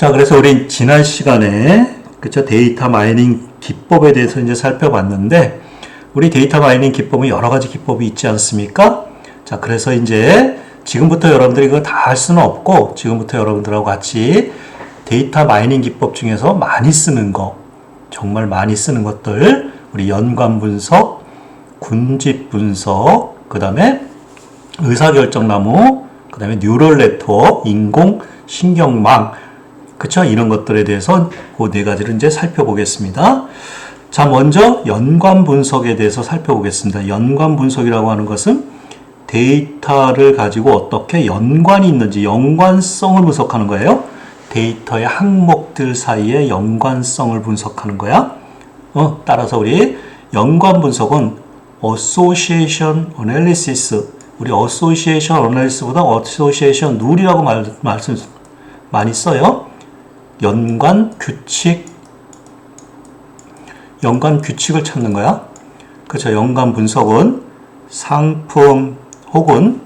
자, 그래서 우리 지난 시간에 그쵸 데이터 마이닝 기법에 대해서 이제 살펴봤는데 우리 데이터 마이닝 기법은 여러 가지 기법이 있지 않습니까? 자, 그래서 이제 지금부터 여러분들이 이거 다 할 수는 없고 지금부터 여러분들하고 같이 데이터 마이닝 기법 중에서 많이 쓰는 거, 정말 많이 쓰는 것들, 우리 연관 분석, 군집 분석, 그 다음에 의사결정나무, 그 다음에 뉴럴 네트워크, 인공신경망, 그쵸? 이런 것들에 대해서 그 네 가지를 이제 살펴보겠습니다. 자, 먼저 연관 분석에 대해서 살펴보겠습니다. 연관 분석이라고 하는 것은 데이터를 가지고 어떻게 연관이 있는지, 연관성을 분석하는 거예요. 데이터의 항목들 사이의 연관성을 분석하는 거야. 따라서 우리 연관 분석은 Association Analysis, 우리 Association Analysis보다 Association Rule이라고 말씀 많이 써요. 연관 규칙을 찾는 거야. 그렇죠. 연관 분석은 상품 혹은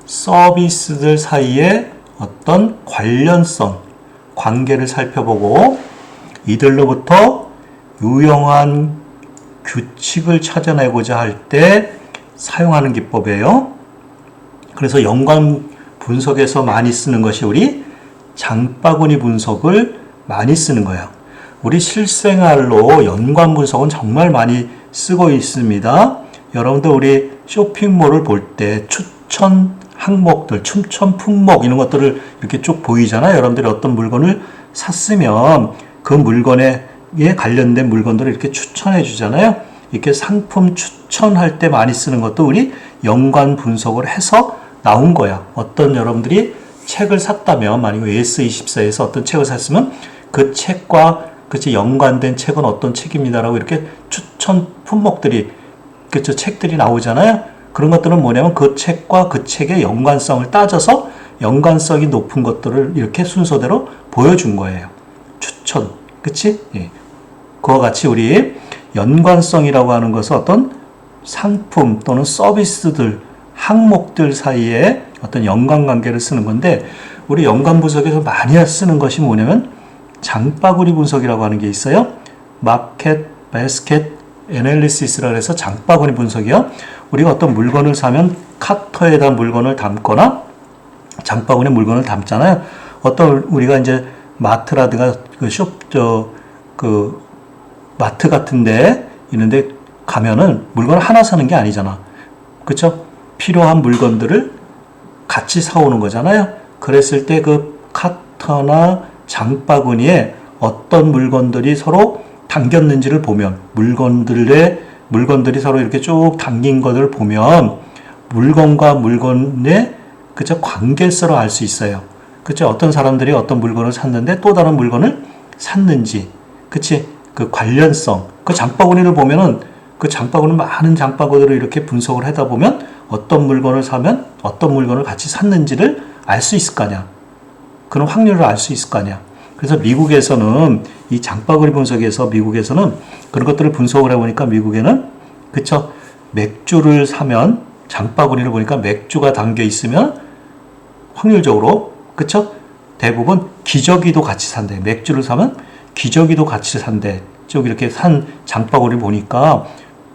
서비스들 사이의 어떤 관련성, 관계를 살펴보고 이들로부터 유용한 규칙을 찾아내고자 할 때 사용하는 기법이에요. 그래서 연관 분석에서 많이 쓰는 것이 우리 장바구니 분석을 많이 쓰는 거예요. 우리 실생활로 연관 분석은 정말 많이 쓰고 있습니다. 여러분들 우리 쇼핑몰을 볼 때 추천 항목들, 추천 품목 이런 것들을 이렇게 쭉 보이잖아요. 여러분들이 어떤 물건을 샀으면 그 물건에 관련된 물건들을 이렇게 추천해 주잖아요. 이렇게 상품 추천할 때 많이 쓰는 것도 우리 연관 분석을 해서 나온 거야. 어떤 여러분들이 책을 샀다면, 만약에 AS24에서 어떤 책을 샀으면 그 책과 그치 연관된 책은 어떤 책입니다라고 이렇게 추천 품목들이 그쵸 책들이 나오잖아요. 그런 것들은 뭐냐면 그 책과 그 책의 연관성을 따져서 연관성이 높은 것들을 이렇게 순서대로 보여준 거예요. 추천, 그치? 예. 그와 같이 우리 연관성이라고 하는 것은 어떤 상품 또는 서비스들, 항목들 사이에 어떤 연관관계를 쓰는 건데 우리 연관 분석에서 많이 쓰는 것이 뭐냐면 장바구니 분석이라고 하는 게 있어요. 마켓, 바스켓, 애널리시스라고 해서 장바구니 분석이요. 우리가 어떤 물건을 사면 카터에다 물건을 담거나 장바구니에 물건을 담잖아요. 어떤 우리가 이제 마트라든가 마트 같은데 있는데 가면은 물건을 하나 사는 게 아니잖아. 그쵸? 필요한 물건들을 같이 사오는 거잖아요. 그랬을 때 그 카터나 장바구니에 어떤 물건들이 서로 담겼는지를 보면 물건들이 서로 이렇게 쭉 담긴 것을 보면 물건과 물건의 그쵸 관계성을 알 수 있어요. 그쵸? 어떤 사람들이 어떤 물건을 샀는데 또 다른 물건을 샀는지, 그치? 그 관련성, 그 장바구니를 보면은 그 장바구니 많은 장바구니를 이렇게 분석을 하다 보면 어떤 물건을 사면 어떤 물건을 같이 샀는지를 알 수 있을 거 아니야. 그런 확률을 알 수 있을 거 아니야. 그래서 미국에서는 이 장바구니 분석에서 미국에서는 그런 것들을 분석을 해보니까 미국에는 그쵸 맥주를 사면 장바구니를 보니까 맥주가 담겨 있으면 확률적으로 그쵸 대부분 기저귀도 같이 산대. 맥주를 사면 기저귀도 같이 산대. 쭉 이렇게 산 장바구니를 보니까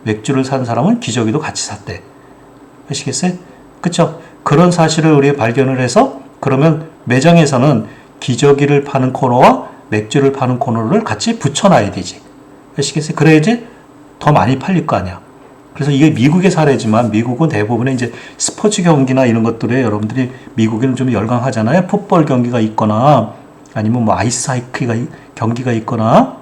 맥주를 산 사람은 기저귀도 같이 샀대. 아시겠어요? 그쵸? 그런 사실을 우리가 발견을 해서 그러면 매장에서는 기저귀를 파는 코너와 맥주를 파는 코너를 같이 붙여놔야 되지. 아시겠어요? 그래야지 더 많이 팔릴 거 아니야. 그래서 이게 미국의 사례지만 미국은 대부분의 이제 스포츠 경기나 이런 것들에 여러분들이 미국에는 좀 열광하잖아요. 풋볼 경기가 있거나 아니면 뭐 아이스하키 경기가 있거나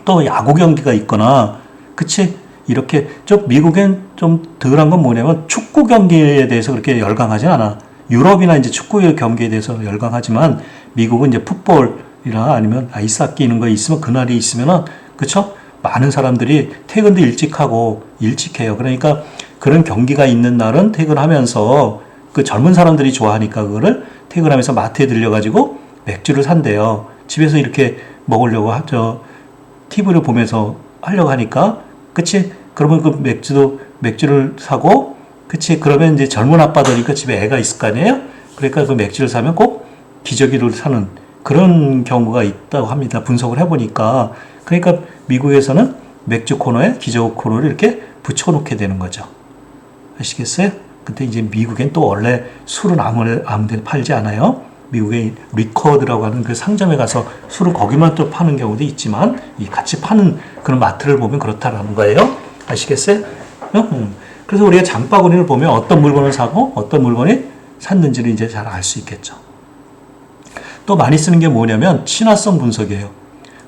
또 야구 경기가 있거나 그치? 이렇게 좀 미국엔 좀 덜한 건 뭐냐면 축구 경기에 대해서 그렇게 열광하진 않아. 유럽이나 이제 축구 경기에 대해서 열광하지만 미국은 이제 풋볼이나 아니면 아이스하키 이런 거 있으면 그날이 있으면은 그쵸? 많은 사람들이 퇴근도 일찍 하고 일찍 해요. 그러니까 그런 경기가 있는 날은 퇴근하면서 그 젊은 사람들이 좋아하니까 그거를 퇴근하면서 마트에 들려가지고 맥주를 산대요. 집에서 이렇게 먹으려고 하죠. TV를 보면서 하려고 하니까 그치? 그러면 그 맥주를 사고 그치? 그러면 이제 젊은 아빠들이니까 집에 애가 있을 거 아니에요? 그러니까 그 맥주를 사면 꼭 기저귀를 사는 그런 경우가 있다고 합니다. 분석을 해보니까. 그러니까 미국에서는 맥주 코너에 기저귀 코너를 이렇게 붙여놓게 되는 거죠. 아시겠어요? 근데 이제 미국엔 또 원래 술은 아무 데 팔지 않아요. 미국의 리커드라고 하는 그 상점에 가서 술을 거기만 또 파는 경우도 있지만 이 같이 파는 그런 마트를 보면 그렇다라는 거예요. 아시겠어요? 그래서 우리가 장바구니를 보면 어떤 물건을 사고 어떤 물건이 샀는지를 이제 잘 알 수 있겠죠. 또 많이 쓰는 게 뭐냐면 친화성 분석이에요.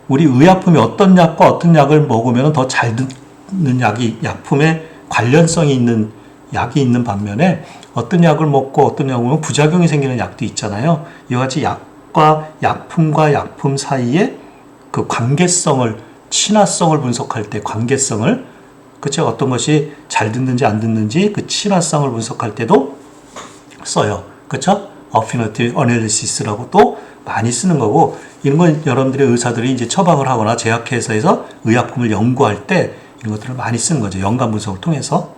우리 의약품이 어떤 약과 어떤 약을 먹으면 더 잘 듣는 약품에 관련성이 있는 약이 있는 반면에 어떤 약을 먹고 어떤 약을 먹으면 부작용이 생기는 약도 있잖아요. 이와 같이 약품과 약품 사이에 그 관계성을, 친화성을 분석할 때 관계성을, 그쵸? 어떤 것이 잘 듣는지 안 듣는지 그 친화성을 분석할 때도 써요. 그쵸? Affinity Analysis라고 또 많이 쓰는 거고, 이런 건 여러분들의 의사들이 이제 처방을 하거나 제약회사에서 의약품을 연구할 때 이런 것들을 많이 쓰는 거죠. 연관 분석을 통해서.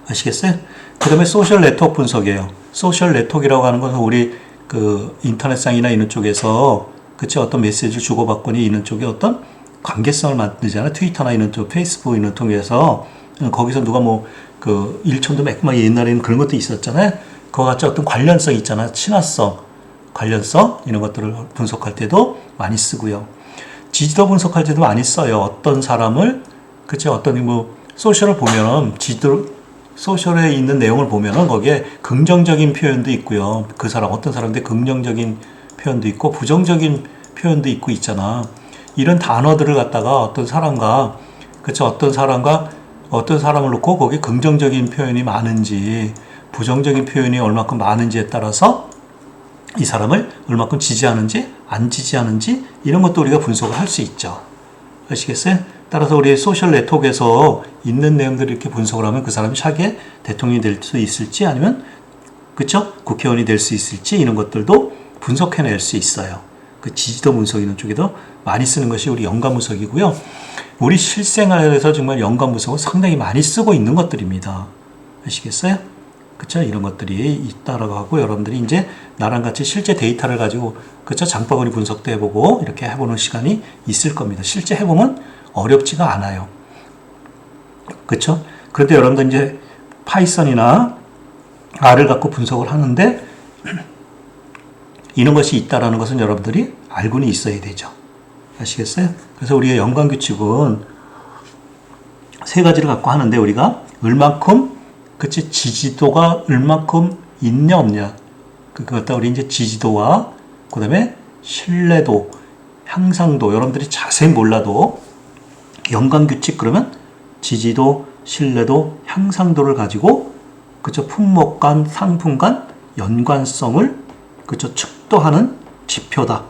아시겠어요? 그 다음에 소셜 네트워크 분석이에요. 소셜 네트워크라고 하는 것은 우리 그 인터넷상이나 이런 쪽에서 그치 어떤 메시지를 주고받거니 이런 쪽에 어떤 관계성을 만들잖아요. 트위터나 이런 쪽, 페이스북 이런 통해서 거기서 누가 뭐 그 일천도 맺고 막 옛날에는 그런 것도 있었잖아요. 그와 같이 어떤 관련성 있잖아요. 친화성, 관련성 이런 것들을 분석할 때도 많이 쓰고요. 지지도 분석할 때도 많이 써요. 어떤 사람을 그치 어떤 뭐 소셜을 보면은 소셜에 있는 내용을 보면은 거기에 긍정적인 표현도 있고요. 그 사람 어떤 사람인데 긍정적인 표현도 있고 부정적인 표현도 있고 있잖아. 이런 단어들을 갖다가 어떤 사람과 그쵸 어떤 사람을 놓고 거기에 긍정적인 표현이 많은지 부정적인 표현이 얼마큼 많은지에 따라서 이 사람을 얼마큼 지지하는지 안 지지하는지 이런 것도 우리가 분석을 할 수 있죠. 아시겠어요? 따라서 우리 소셜 네트워크에서 있는 내용들을 이렇게 분석을 하면 그 사람이 차기에 대통령이 될 수 있을지 아니면 그쵸? 국회의원이 될 수 있을지 이런 것들도 분석해낼 수 있어요. 그 지지도 분석 이런 쪽에도 많이 쓰는 것이 우리 연관 분석이고요. 우리 실생활에서 정말 연관 분석을 상당히 많이 쓰고 있는 것들입니다. 아시겠어요? 그쵸? 이런 것들이 있다라고 하고 여러분들이 이제 나랑 같이 실제 데이터를 가지고 그쵸? 장바구니 분석도 해보고 이렇게 해보는 시간이 있을 겁니다. 실제 해보면 어렵지가 않아요. 그쵸? 그런데 여러분들 이제 파이썬이나 R을 갖고 분석을 하는데 이런 것이 있다라는 것은 여러분들이 알고는 있어야 되죠. 아시겠어요? 그래서 우리의 연관 규칙은 세 가지를 갖고 하는데 우리가 얼만큼 그치 지지도가 얼만큼 있냐 없냐 그거 갖다 우리 이제 지지도와 그 다음에 신뢰도, 향상도 여러분들이 자세히 몰라도 연관 규칙 그러면 지지도, 신뢰도, 향상도를 가지고 그쵸 품목 간 상품 간 연관성을 그쵸 측도하는 지표다.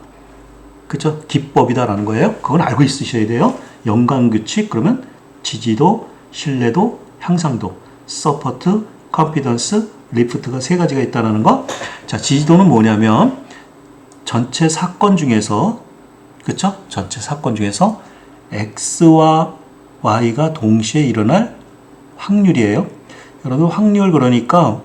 그쵸 기법이다라는 거예요. 그건 알고 있으셔야 돼요. 연관 규칙 그러면 지지도, 신뢰도, 향상도, 서포트, 컨피던스, 리프트가 세 가지가 있다는 거. 자, 지지도는 뭐냐면 전체 사건 중에서 그쵸? 전체 사건 중에서 X와 Y가 동시에 일어날 확률이에요. 여러분 확률 그러니까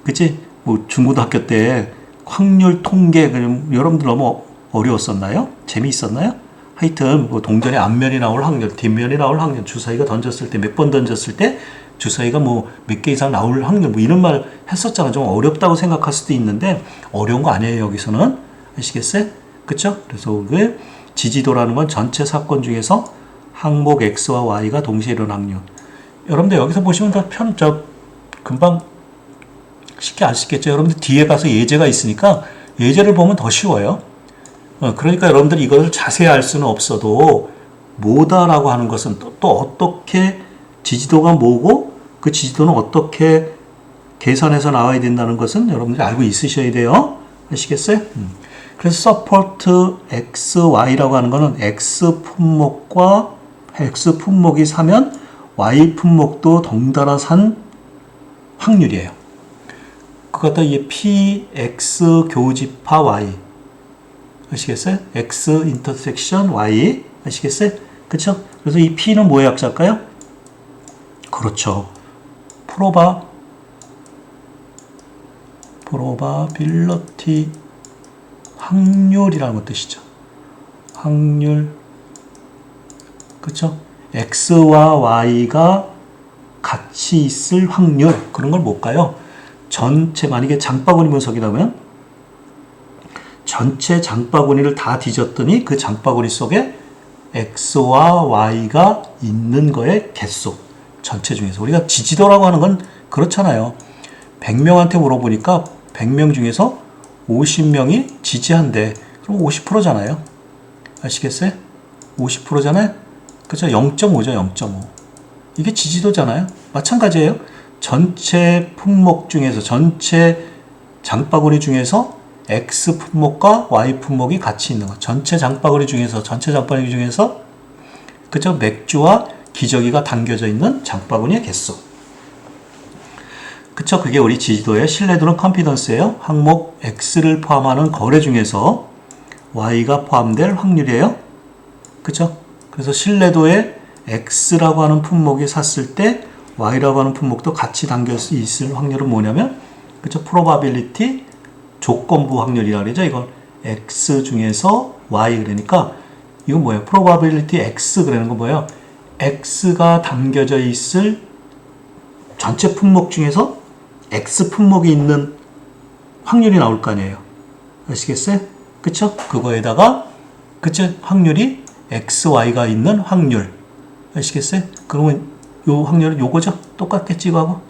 그치? 뭐 중고등학교 때 확률 통계 여러분들 너무 어려웠었나요? 재미있었나요? 하여튼 뭐 동전의 앞면이 나올 확률, 뒷면이 나올 확률, 주사위가 던졌을 때 몇 번 던졌을 때 주사위가 뭐 몇 개 이상 나올 확률 뭐 이런 말 했었잖아. 좀 어렵다고 생각할 수도 있는데 어려운 거 아니에요. 여기서는 아시겠어요? 그쵸? 그래서 그 지지도라는 건 전체 사건 중에서 항목 X와 Y가 동시에 일어난 확률. 여러분들 여기서 보시면 더 금방 쉽게 알 수 있겠죠. 여러분들 뒤에 가서 예제가 있으니까 예제를 보면 더 쉬워요. 그러니까 여러분들이 이것을 자세히 알 수는 없어도 뭐다라고 하는 것은 또 어떻게 지지도가 뭐고 그 지지도는 어떻게 계산해서 나와야 된다는 것은 여러분들이 알고 있으셔야 돼요. 아시겠어요? 그래서 서포트 XY라고 하는 것은 X 품목과 X 품목이 사면 Y 품목도 덩달아 산 확률이에요. 그것도 이 PX 교집합 Y 아시겠어요? X 인터섹션 Y 아시겠어요? 그렇죠? 그래서 이 P는 뭐의 약자일까요? 그렇죠. 프로바빌러티 확률이라는 것 뜻이죠. 확률. 그쵸? x와 y가 같이 있을 확률. 그런 걸 뭘까요? 전체, 만약에 장바구니 분석이라면 전체 장바구니를 다 뒤졌더니 그 장바구니 속에 x와 y가 있는 거의 개수. 전체 중에서. 우리가 지지도라고 하는 건 그렇잖아요. 100명한테 물어보니까 100명 중에서 50명이 지지한대. 그럼 50%잖아요. 아시겠어요? 50%잖아요. 그죠? 0.5죠, 0.5. 이게 지지도잖아요. 마찬가지예요. 전체 품목 중에서, 전체 장바구니 중에서 X 품목과 Y 품목이 같이 있는 것. 전체 장바구니 중에서, 그죠? 맥주와 기저귀가 담겨져 있는 장바구니의 개수. 그쵸? 그게 우리 지지도예요. 신뢰도는 컨피던스예요. 항목 X를 포함하는 거래 중에서 Y가 포함될 확률이에요. 그쵸? 그래서 신뢰도에 X라고 하는 품목이 샀을 때 Y라고 하는 품목도 같이 담겨 있을 확률은 뭐냐면, 그쵸? probability 조건부 확률이라 그러죠. 이건 X 중에서 Y 그러니까 이건 뭐예요? probability X 그러는 건 뭐예요? X가 담겨져 있을 전체 품목 중에서 X 품목이 있는 확률이 나올 거 아니에요. 아시겠어요? 그쵸? 그거에다가, 그쵸? 확률이 X, Y가 있는 확률. 아시겠어요? 그러면 요 확률은 요거죠? 똑같겠지, 이거하고?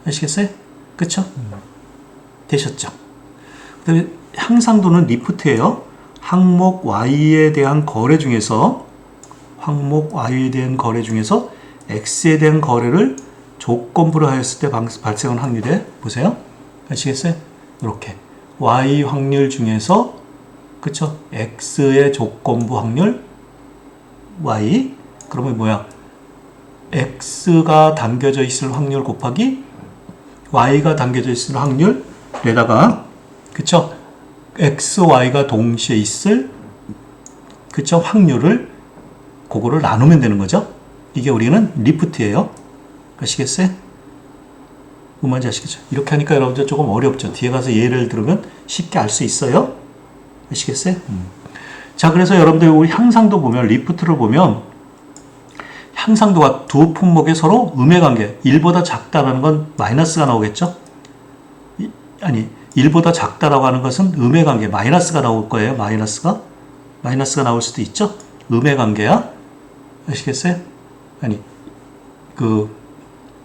아시겠어요? 그쵸? 되셨죠? 그 다음에 향상도는 리프트예요. 항목 Y에 대한 거래 중에서, X에 대한 거래를 조건부로 하였을 때 발생한 확률에, 보세요. 아시겠어요? 이렇게. Y 확률 중에서, 그쵸? X의 조건부 확률, Y. 그러면 뭐야? X가 담겨져 있을 확률 곱하기 Y가 담겨져 있을 확률에다가, 그쵸? X, Y가 동시에 있을, 그쵸? 확률을, 그거를 나누면 되는 거죠? 이게 우리는 리프트예요. 아시겠어요? 뭔 말인지 아시겠죠? 이렇게 하니까 여러분들 조금 어렵죠? 뒤에 가서 예를 들으면 쉽게 알 수 있어요. 아시겠어요? 자, 그래서 여러분들 우리 향상도 보면, 리프트를 보면, 향상도가 두 품목의 서로 음해관계, 1보다 작다라는 건 마이너스가 나오겠죠? 아니, 1보다 작다라고 하는 것은 음해관계, 마이너스가 나올 거예요. 마이너스가 나올 수도 있죠? 음해관계야. 아시겠어요? 아니,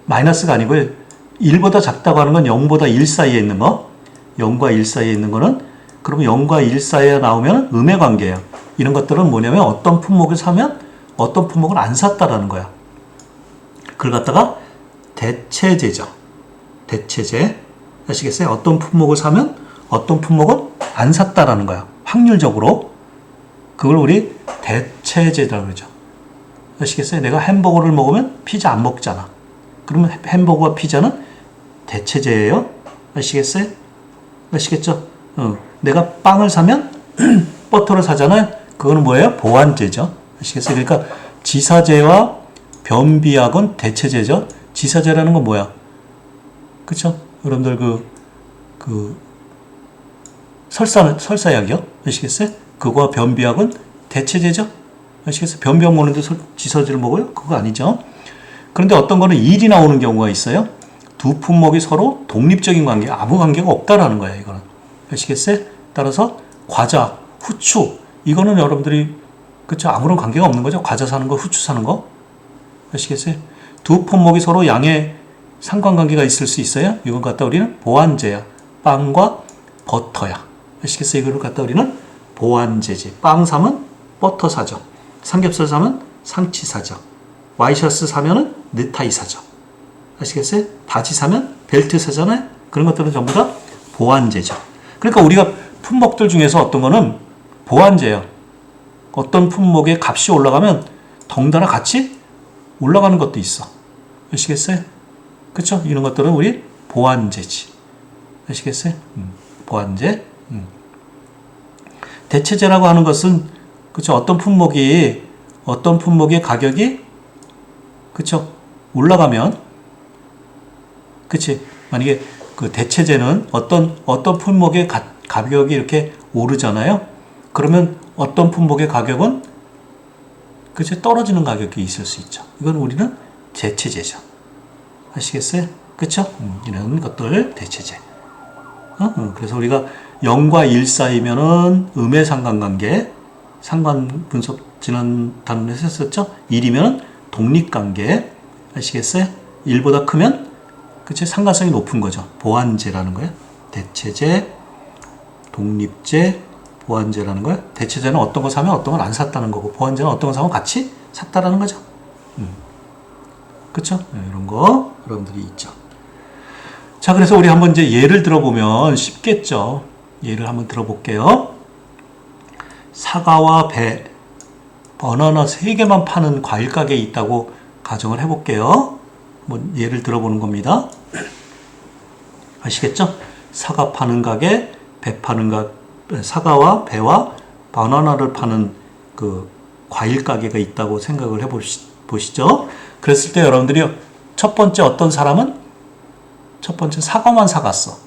마이너스가 아니고요. 1보다 작다고 하는 건 0보다 1 사이에 있는 거. 0과 1 사이에 있는 거는, 그러면 0과 1 사이에 나오면 음해관계예요. 이런 것들은 뭐냐면 어떤 품목을 사면 어떤 품목을 안 샀다라는 거야. 그걸 갖다가 대체제죠. 대체제. 아시겠어요? 어떤 품목을 사면 어떤 품목은 안 샀다라는 거야. 확률적으로. 그걸 우리 대체제라고 그러죠. 아시겠어요? 내가 햄버거를 먹으면 피자 안 먹잖아. 그러면 햄버거와 피자는 대체제예요. 아시겠어요? 아시겠죠? 내가 빵을 사면 버터를 사잖아요. 그거는 뭐예요? 보완제죠. 아시겠어요? 그러니까 지사제와 변비약은 대체제죠. 지사제라는 건 뭐야? 그쵸? 여러분들 설사약이요? 아시겠어요? 그거와 변비약은 대체제죠? 아시겠어요? 변비약 먹는데 지사제를 먹어요? 그거 아니죠? 그런데 어떤 거는 일이 나오는 경우가 있어요. 두 품목이 서로 독립적인 관계, 아무 관계가 없다라는 거예요, 이거는. 아시겠어요? 따라서 과자, 후추, 이거는 여러분들이, 그쵸? 아무런 관계가 없는 거죠. 과자 사는 거, 후추 사는 거. 아시겠어요? 두 품목이 서로 양의 상관관계가 있을 수 있어요. 이건 갖다 우리는 보완제야. 빵과 버터야. 아시겠어요? 이걸 갖다 우리는 보완제지. 빵 사면 버터 사죠. 삼겹살 사면 상치 사죠. 와이셔츠 사면은 넥타이 사죠. 아시겠어요? 바지 사면 벨트 사잖아요. 그런 것들은 전부 다 보완제죠. 그러니까 우리가 품목들 중에서 어떤 거는 보완제예요. 어떤 품목의 값이 올라가면 덩달아 같이 올라가는 것도 있어. 아시겠어요? 그쵸? 이런 것들은 우리 보완제지. 아시겠어요? 보완제. 대체제라고 하는 것은, 그쵸? 어떤 품목의 가격이, 그쵸? 올라가면, 그치? 만약에 그 대체제는 어떤 품목의 가격이 이렇게 오르잖아요. 그러면 어떤 품목의 가격은 그치 떨어지는 가격이 있을 수 있죠. 이건 우리는 대체제죠. 아시겠어요? 그쵸? 이런 것들 대체제. 그래서 우리가 0과 1 사이면은 음의 상관관계, 상관 분석 지난 단원에서 했었죠? 1이면 독립관계. 아시겠어요? 1보다 크면 그치 상관성이 높은 거죠. 보완제라는 거예요. 대체제, 독립제, 보완제라는 거예요. 대체제는 어떤 거 사면 어떤 걸 안 샀다는 거고, 보완제는 어떤 거 사면 같이 샀다라는 거죠. 그쵸? 이런 거 여러분들이 있죠. 자, 그래서 우리 한번 이제 예를 들어보면 쉽겠죠. 예를 한번 들어볼게요. 사과와 배, 바나나 3개만 파는 과일 가게에 있다고 가정을 해볼게요. 뭐 예를 들어보는 겁니다. 아시겠죠? 사과 파는 가게, 배 파는 사과와 배와 바나나를 파는 그 과일 가게가 있다고 생각을 해보시죠. 그랬을 때 여러분들이 첫 번째 어떤 사람은 첫 번째 사과만 사갔어.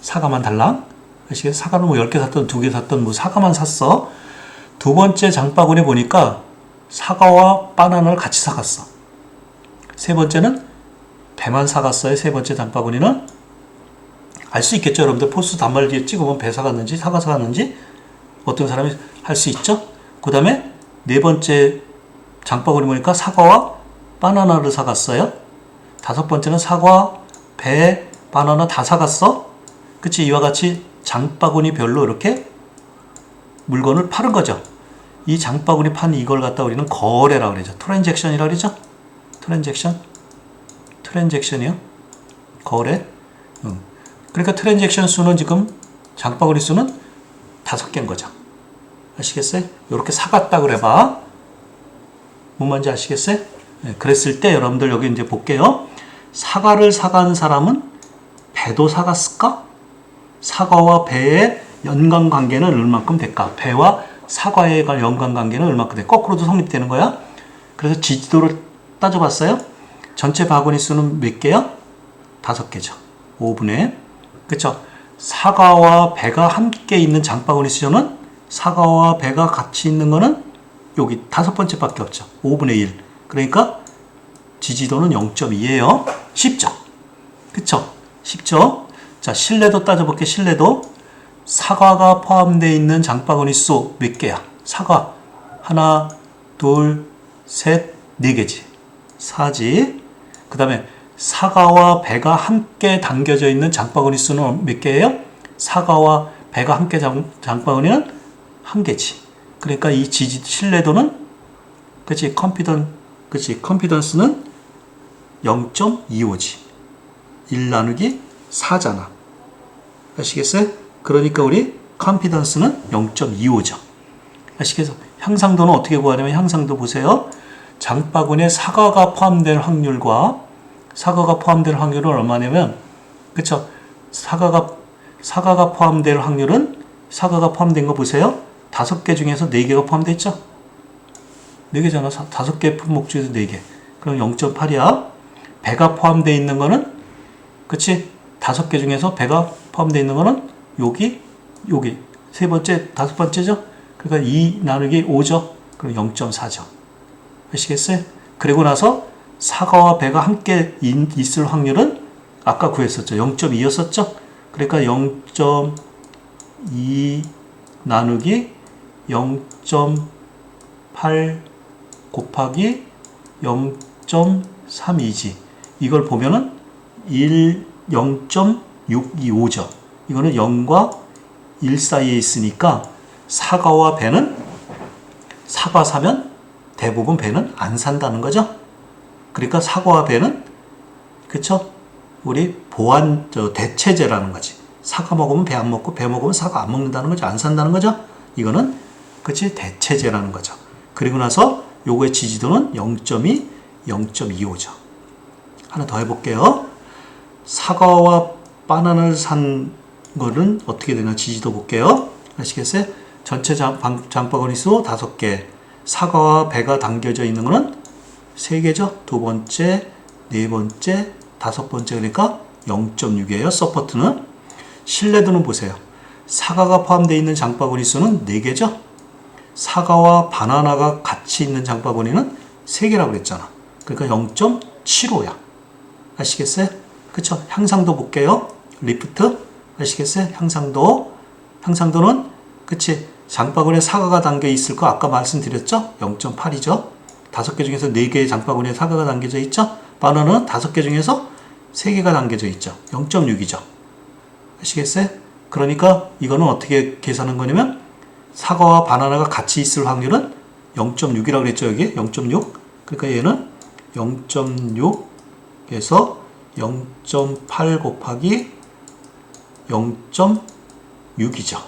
사과만 달랑. 아시겠어요? 사과를 뭐 10개 샀던 2개 샀던 뭐 사과만 샀어. 두 번째 장바구니 보니까 사과와 바나나를 같이 사갔어. 세 번째는 배만 사갔어요. 세 번째 장바구니는 알 수 있겠죠. 여러분들 포스 단말 뒤에 찍으면 배 사갔는지 사과 사갔는지 어떤 사람이 할 수 있죠. 그 다음에 네 번째 장바구니 보니까 사과와 바나나를 사갔어요. 다섯 번째는 사과, 배, 바나나 다 사갔어. 그치? 이와 같이 장바구니 별로 이렇게 물건을 파는 거죠. 이 장바구니 판 이걸 갖다 우리는 거래라고 그러죠. 트랜잭션이라고 그러죠. 트랜잭션이요. 거래. 그러니까 트랜잭션 수는 지금 장바구니 수는 5개인 거죠. 아시겠어요? 이렇게 사갔다 그래봐. 뭔 말인지 아시겠어요? 네, 그랬을 때 여러분들 여기 이제 볼게요. 사과를 사간 사람은 배도 사갔을까? 사과와 배의 연관관계는 얼마큼 될까? 배와 사과의 연관관계는 얼마큼 될까? 거꾸로도 성립되는 거야. 그래서 지지도를 따져봤어요. 전체 바구니 수는 몇 개야? 5개죠. 5분의. 그쵸? 사과와 배가 함께 있는 장바구니 수는 사과와 배가 같이 있는 거는 여기 5번째밖에 없죠. 5분의 1. 그러니까 지지도는 0.2예요. 쉽죠? 그쵸? 쉽죠? 자, 신뢰도 따져볼게. 신뢰도. 사과가 포함되어 있는 장바구니 수 몇 개야? 사과. 하나, 둘, 셋, 4개지. 4지. 그 다음에 사과와 배가 함께 담겨져 있는 장바구니 수는 몇 개예요? 사과와 배가 함께 장바구니는 1개지. 그러니까 이 신뢰도는 그치 컨피던스는 0.25지. 1 나누기 4잖아. 아시겠어요? 그러니까 우리 컨피던스는 0.25죠. 아시겠어요? 향상도는 어떻게 구하냐면 향상도 보세요. 장바구니에 사과가 포함될 확률과 사과가 포함될 확률은 얼마냐면 그쵸? 사과가 포함될 확률은 사과가 포함된 거 보세요. 5개 중에서 4개가 포함되어 있죠? 4개잖아. 5개 품목 중에서 4개. 그럼 0.8이야. 배가 포함되어 있는 거는 그치? 5개 중에서 배가 포함되어 있는 거는 여기 세 번째, 5번째죠? 그러니까 2 나누기 5죠? 그럼 0.4죠. 아시겠어요? 그리고 나서 사과와 배가 함께 있을 확률은 아까 구했었죠. 0.2였었죠? 그러니까 0.2 나누기 0.8 곱하기 0.32지. 이걸 보면은 0.625죠. 이거는 0과 1 사이에 있으니까 사과와 배는 사과 사면 대부분 배는 안 산다는 거죠. 그러니까 사과와 배는 그쵸? 우리 대체제라는 거지. 사과 먹으면 배 안 먹고 배 먹으면 사과 안 먹는다는 거죠. 안 산다는 거죠. 이거는 그치 대체제라는 거죠. 그리고 나서 요거의 지지도는 0.2, 0.25죠. 하나 더 해볼게요. 사과와 바나나를 산 거는 어떻게 되나 지지도 볼게요. 아시겠어요? 전체 장바구니 수 5개. 사과와 배가 담겨져 있는 거는 3개죠. 두 번째, 네 번째, 5번째 그러니까 0.6이에요. 서포트는. 신뢰도는 보세요. 사과가 포함되어 있는 장바구니 수는 4개죠? 사과와 바나나가 같이 있는 장바구니는 3개라고 그랬잖아. 그러니까 0.75야. 아시겠어요? 그쵸? 향상도 볼게요. 리프트. 아시겠어요? 향상도는, 그치? 장바구니에 사과가 담겨 있을 거 아까 말씀드렸죠? 0.8이죠? 5개 중에서 4개의 장바구니에 사과가 담겨져 있죠? 바나나는 5개 중에서 3개가 담겨져 있죠? 0.6이죠? 아시겠어요? 그러니까 이거는 어떻게 계산한 거냐면 사과와 바나나가 같이 있을 확률은 0.6이라고 그랬죠? 여기 0.6. 그러니까 얘는 0.6에서 0.8 곱하기 0.6이죠.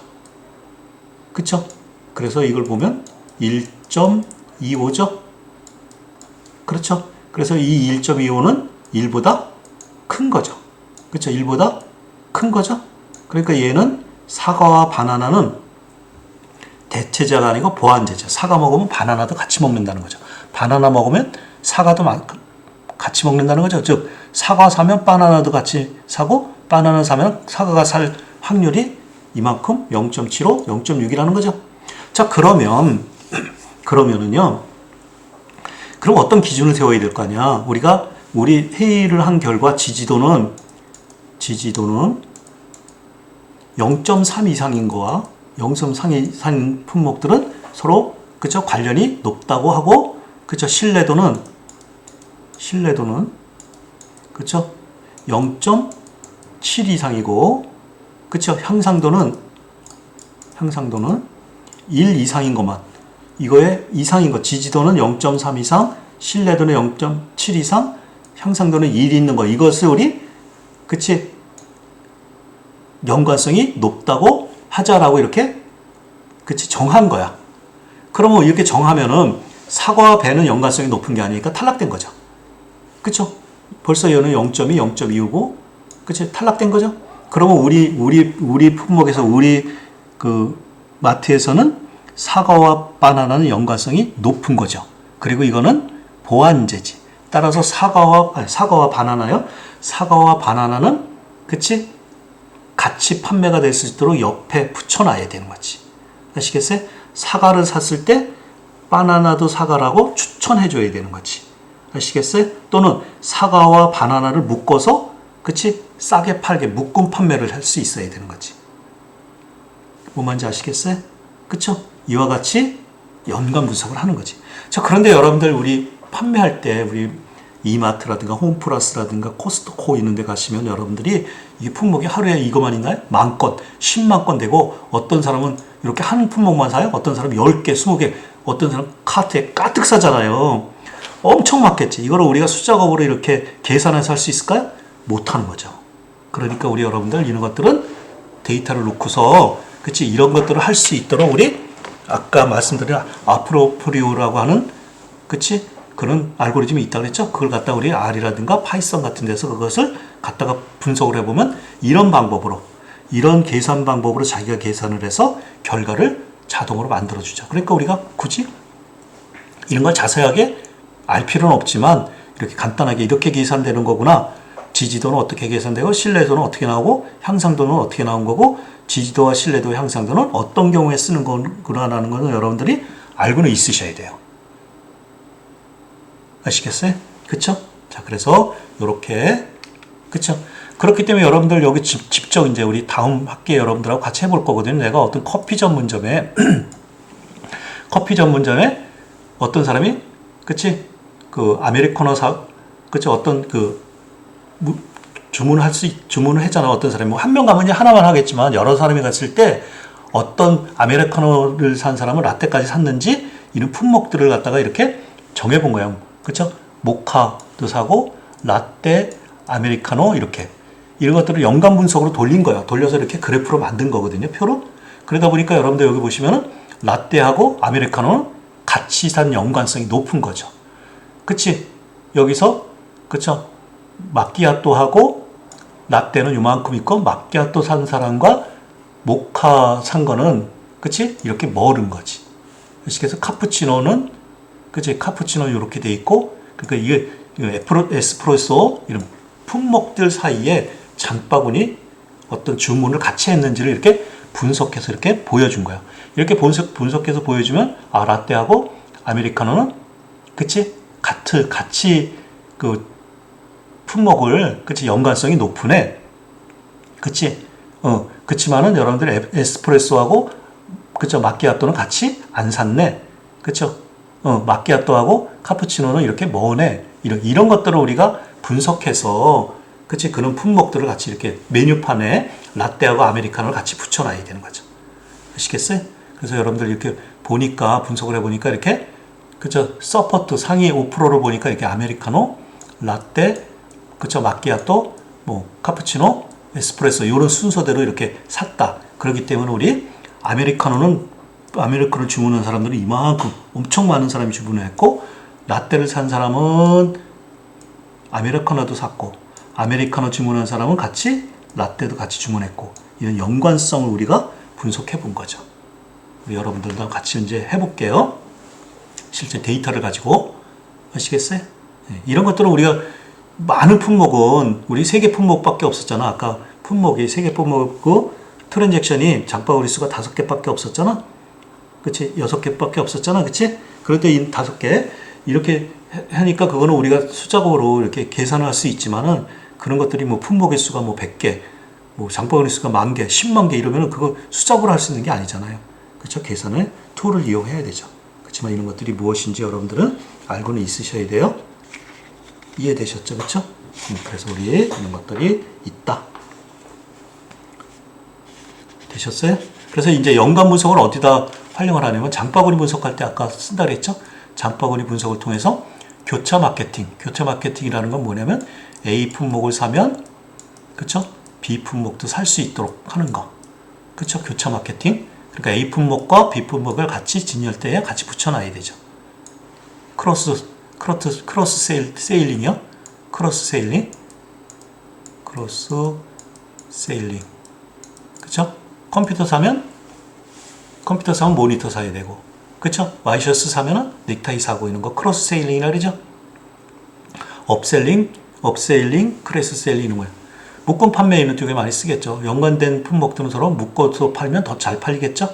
그쵸? 그래서 이걸 보면 1.25죠? 그렇죠? 그래서 이 1.25는 1보다 큰 거죠. 그쵸? 1보다 큰 거죠? 그러니까 얘는 사과와 바나나는 대체제가 아니고 보완제죠. 사과 먹으면 바나나도 같이 먹는다는 거죠. 바나나 먹으면 사과도 같이 먹는다는 거죠. 즉 사과 사면 바나나도 같이 사고 바나나 사면 사과가 살 확률이 이만큼 0.75, 0.6이라는 거죠. 자, 그러면은요. 그럼 어떤 기준을 세워야 될 거 아니야? 우리 회의를 한 결과 지지도는 0.3 이상인 거와 0.3 이상인 품목들은 서로 그쵸? 관련이 높다고 하고 그쵸? 신뢰도는 그쵸? 0.7 이상이고 그쵸? 향상도는 1 이상인 것만 이거에 이상인 것 지지도는 0.3 이상 신뢰도는 0.7 이상 향상도는 1이 있는 거 이것을 우리 그치? 연관성이 높다고 하자라고 이렇게 그치? 정한 거야. 그러면 이렇게 정하면은 사과와 배는 연관성이 높은 게 아니니까 탈락된 거죠. 그쵸? 벌써 얘는 0.2, 0.25고, 그치? 탈락된 거죠? 그러면 우리 품목에서 우리 그 마트에서는 사과와 바나나는 연관성이 높은 거죠. 그리고 이거는 보완제지. 따라서 사과와 바나나요? 사과와 바나나는, 그치? 같이 판매가 될 수 있도록 옆에 붙여놔야 되는 거지. 아시겠어요? 사과를 샀을 때 바나나도 사과라고 추천해줘야 되는 거지. 아시겠어요? 또는 사과와 바나나를 묶어서 그치? 싸게 팔게 묶음 판매를 할 수 있어야 되는 거지. 뭔 말인지 아시겠어요? 그쵸? 이와 같이 연관 분석을 하는 거지. 자, 그런데 여러분들 우리 판매할 때 우리 이마트라든가 홈플러스라든가 코스트코 있는 데 가시면 여러분들이 이 품목이 하루에 이거만 있나요? 10,000건, 100,000건 되고 어떤 사람은 이렇게 한 품목만 사요. 어떤 사람은 10개, 20개, 어떤 사람은 카트에 가득 사잖아요. 엄청 많겠지. 이거를 우리가 숫작업으로 이렇게 계산해서 할 수 있을까요? 못하는 거죠. 그러니까 우리 여러분들 이런 것들은 데이터를 놓고서 그치 이런 것들을 할 수 있도록 우리 아까 말씀드린 아프로프리오라고 하는 그치 그런 알고리즘이 있다고 그랬죠. 그걸 갖다 우리 R이라든가 파이썬 같은 데서 그것을 갖다가 분석을 해보면 이런 방법으로 이런 계산 방법으로 자기가 계산을 해서 결과를 자동으로 만들어주죠. 그러니까 우리가 굳이 이런 걸 자세하게 알 필요는 없지만 이렇게 간단하게 이렇게 계산되는 거구나. 지지도는 어떻게 계산되고 신뢰도는 어떻게 나오고 향상도는 어떻게 나온 거고 지지도와 신뢰도 향상도는 어떤 경우에 쓰는 거구나라는 거는 여러분들이 알고는 있으셔야 돼요. 아시겠어요? 그쵸? 자, 그래서 요렇게 그쵸? 그렇기 때문에 여러분들 여기 직접 이제 우리 다음 학기에 여러분들하고 같이 해볼 거거든요. 내가 어떤 커피 전문점에 어떤 사람이 그치? 그 아메리카노 그치? 어떤 주문을 했잖아. 어떤 사람이 뭐 한 명 가면 하나만 하겠지만 여러 사람이 갔을 때 어떤 아메리카노를 산 사람은 라떼까지 샀는지 이런 품목들을 갖다가 이렇게 정해본 거예요. 그쵸? 모카도 사고 라떼, 아메리카노 이렇게 이런 것들을 연관 분석으로 돌린 거예요. 돌려서 이렇게 그래프로 만든 거거든요. 표로. 그러다 보니까 여러분들 여기 보시면은 라떼하고 아메리카노는 같이 산 연관성이 높은 거죠. 그치? 여기서 그쵸? 마끼아또하고 라떼는 요만큼 있고 마끼아또 산 사람과 모카 산 거는 그치? 이렇게 멀은 거지. 그래서 카푸치노는 그치? 카푸치노 이렇게 돼 있고 그러니까 이게 에스프레소 이런 품목들 사이에 장바구니 어떤 주문을 같이 했는지를 이렇게 분석해서 이렇게 보여준 거야. 이렇게 분석해서 보여주면 아 라떼하고 아메리카노는 그치 같이 그 품목을 그치 연관성이 높으네. 그치 그치만은 여러분들 에스프레소하고 그쵸 마끼아또는 같이 안 샀네. 그쵸 마끼아또하고 카푸치노는 이렇게 뭐네. 이런 것들을 우리가 분석해서 그치 그런 품목들을 같이 이렇게 메뉴판에 라떼하고 아메리카노를 같이 붙여놔야 되는 거죠. 아시겠어요? 그래서 여러분들 이렇게 보니까 분석을 해보니까 이렇게 그쵸 서포트 상위 5%를 보니까 이렇게 아메리카노, 라떼, 그쵸 마끼아또, 뭐 카푸치노, 에스프레소 이런 순서대로 이렇게 샀다. 그렇기 때문에 우리 아메리카노를 주문한 사람들은 이만큼 엄청 많은 사람이 주문을 했고 라떼를 산 사람은 아메리카노도 샀고 아메리카노 주문한 사람은 같이 라떼도 같이 주문했고 이런 연관성을 우리가 분석해 본 거죠. 우리 여러분들도 같이 이제 해볼게요. 실제 데이터를 가지고 아시겠어요? 네, 이런 것들은 우리가 많은 품목은 우리 3개 품목밖에 없었잖아. 아까 품목이 3개 품목이고 트랜잭션이 장바구니 수가 5개밖에 없었잖아. 그치? 6개밖에 없었잖아. 그치? 그럴 때 이 5개 이렇게 하니까 그거는 우리가 숫자적으로 이렇게 계산을 할 수 있지만은 그런 것들이 뭐 품목의 수가 뭐 100개, 뭐 장바구니 수가 10,000개, 100,000개 이러면은 그거 숫자적으로 할 수 있는 게 아니잖아요. 그렇죠? 계산을 툴을 이용해야 되죠. 그렇지만 이런 것들이 무엇인지 여러분들은 알고는 있으셔야 돼요. 이해되셨죠? 그렇죠? 그래서 우리 이런 것들이 있다. 되셨어요? 그래서 이제 연관 분석을 어디다 활용을 하냐면 장바구니 분석할 때 아까 쓴다 그랬죠? 장바구니 분석을 통해서 교차 마케팅이라는 건 뭐냐면 A 품목을 사면 그쵸? B 품목도 살 수 있도록 하는 거. 그쵸? 교차 마케팅. 그러니까 A 품목과 B 품목을 같이 진열대에 같이 붙여놔야 되죠. 크로스 세일링이요? 크로스 세일링. 그쵸? 컴퓨터 사면 모니터 사야 되고. 그쵸? 와이셔츠 사면은 넥타이 사고 있는 거 크로스 세일링이라 그러죠? 업셀링, 크로스 세일링은 뭐야? 묶음 판매에는 되게 많이 쓰겠죠. 연관된 품목들은 서로 묶어서 팔면 더 잘 팔리겠죠?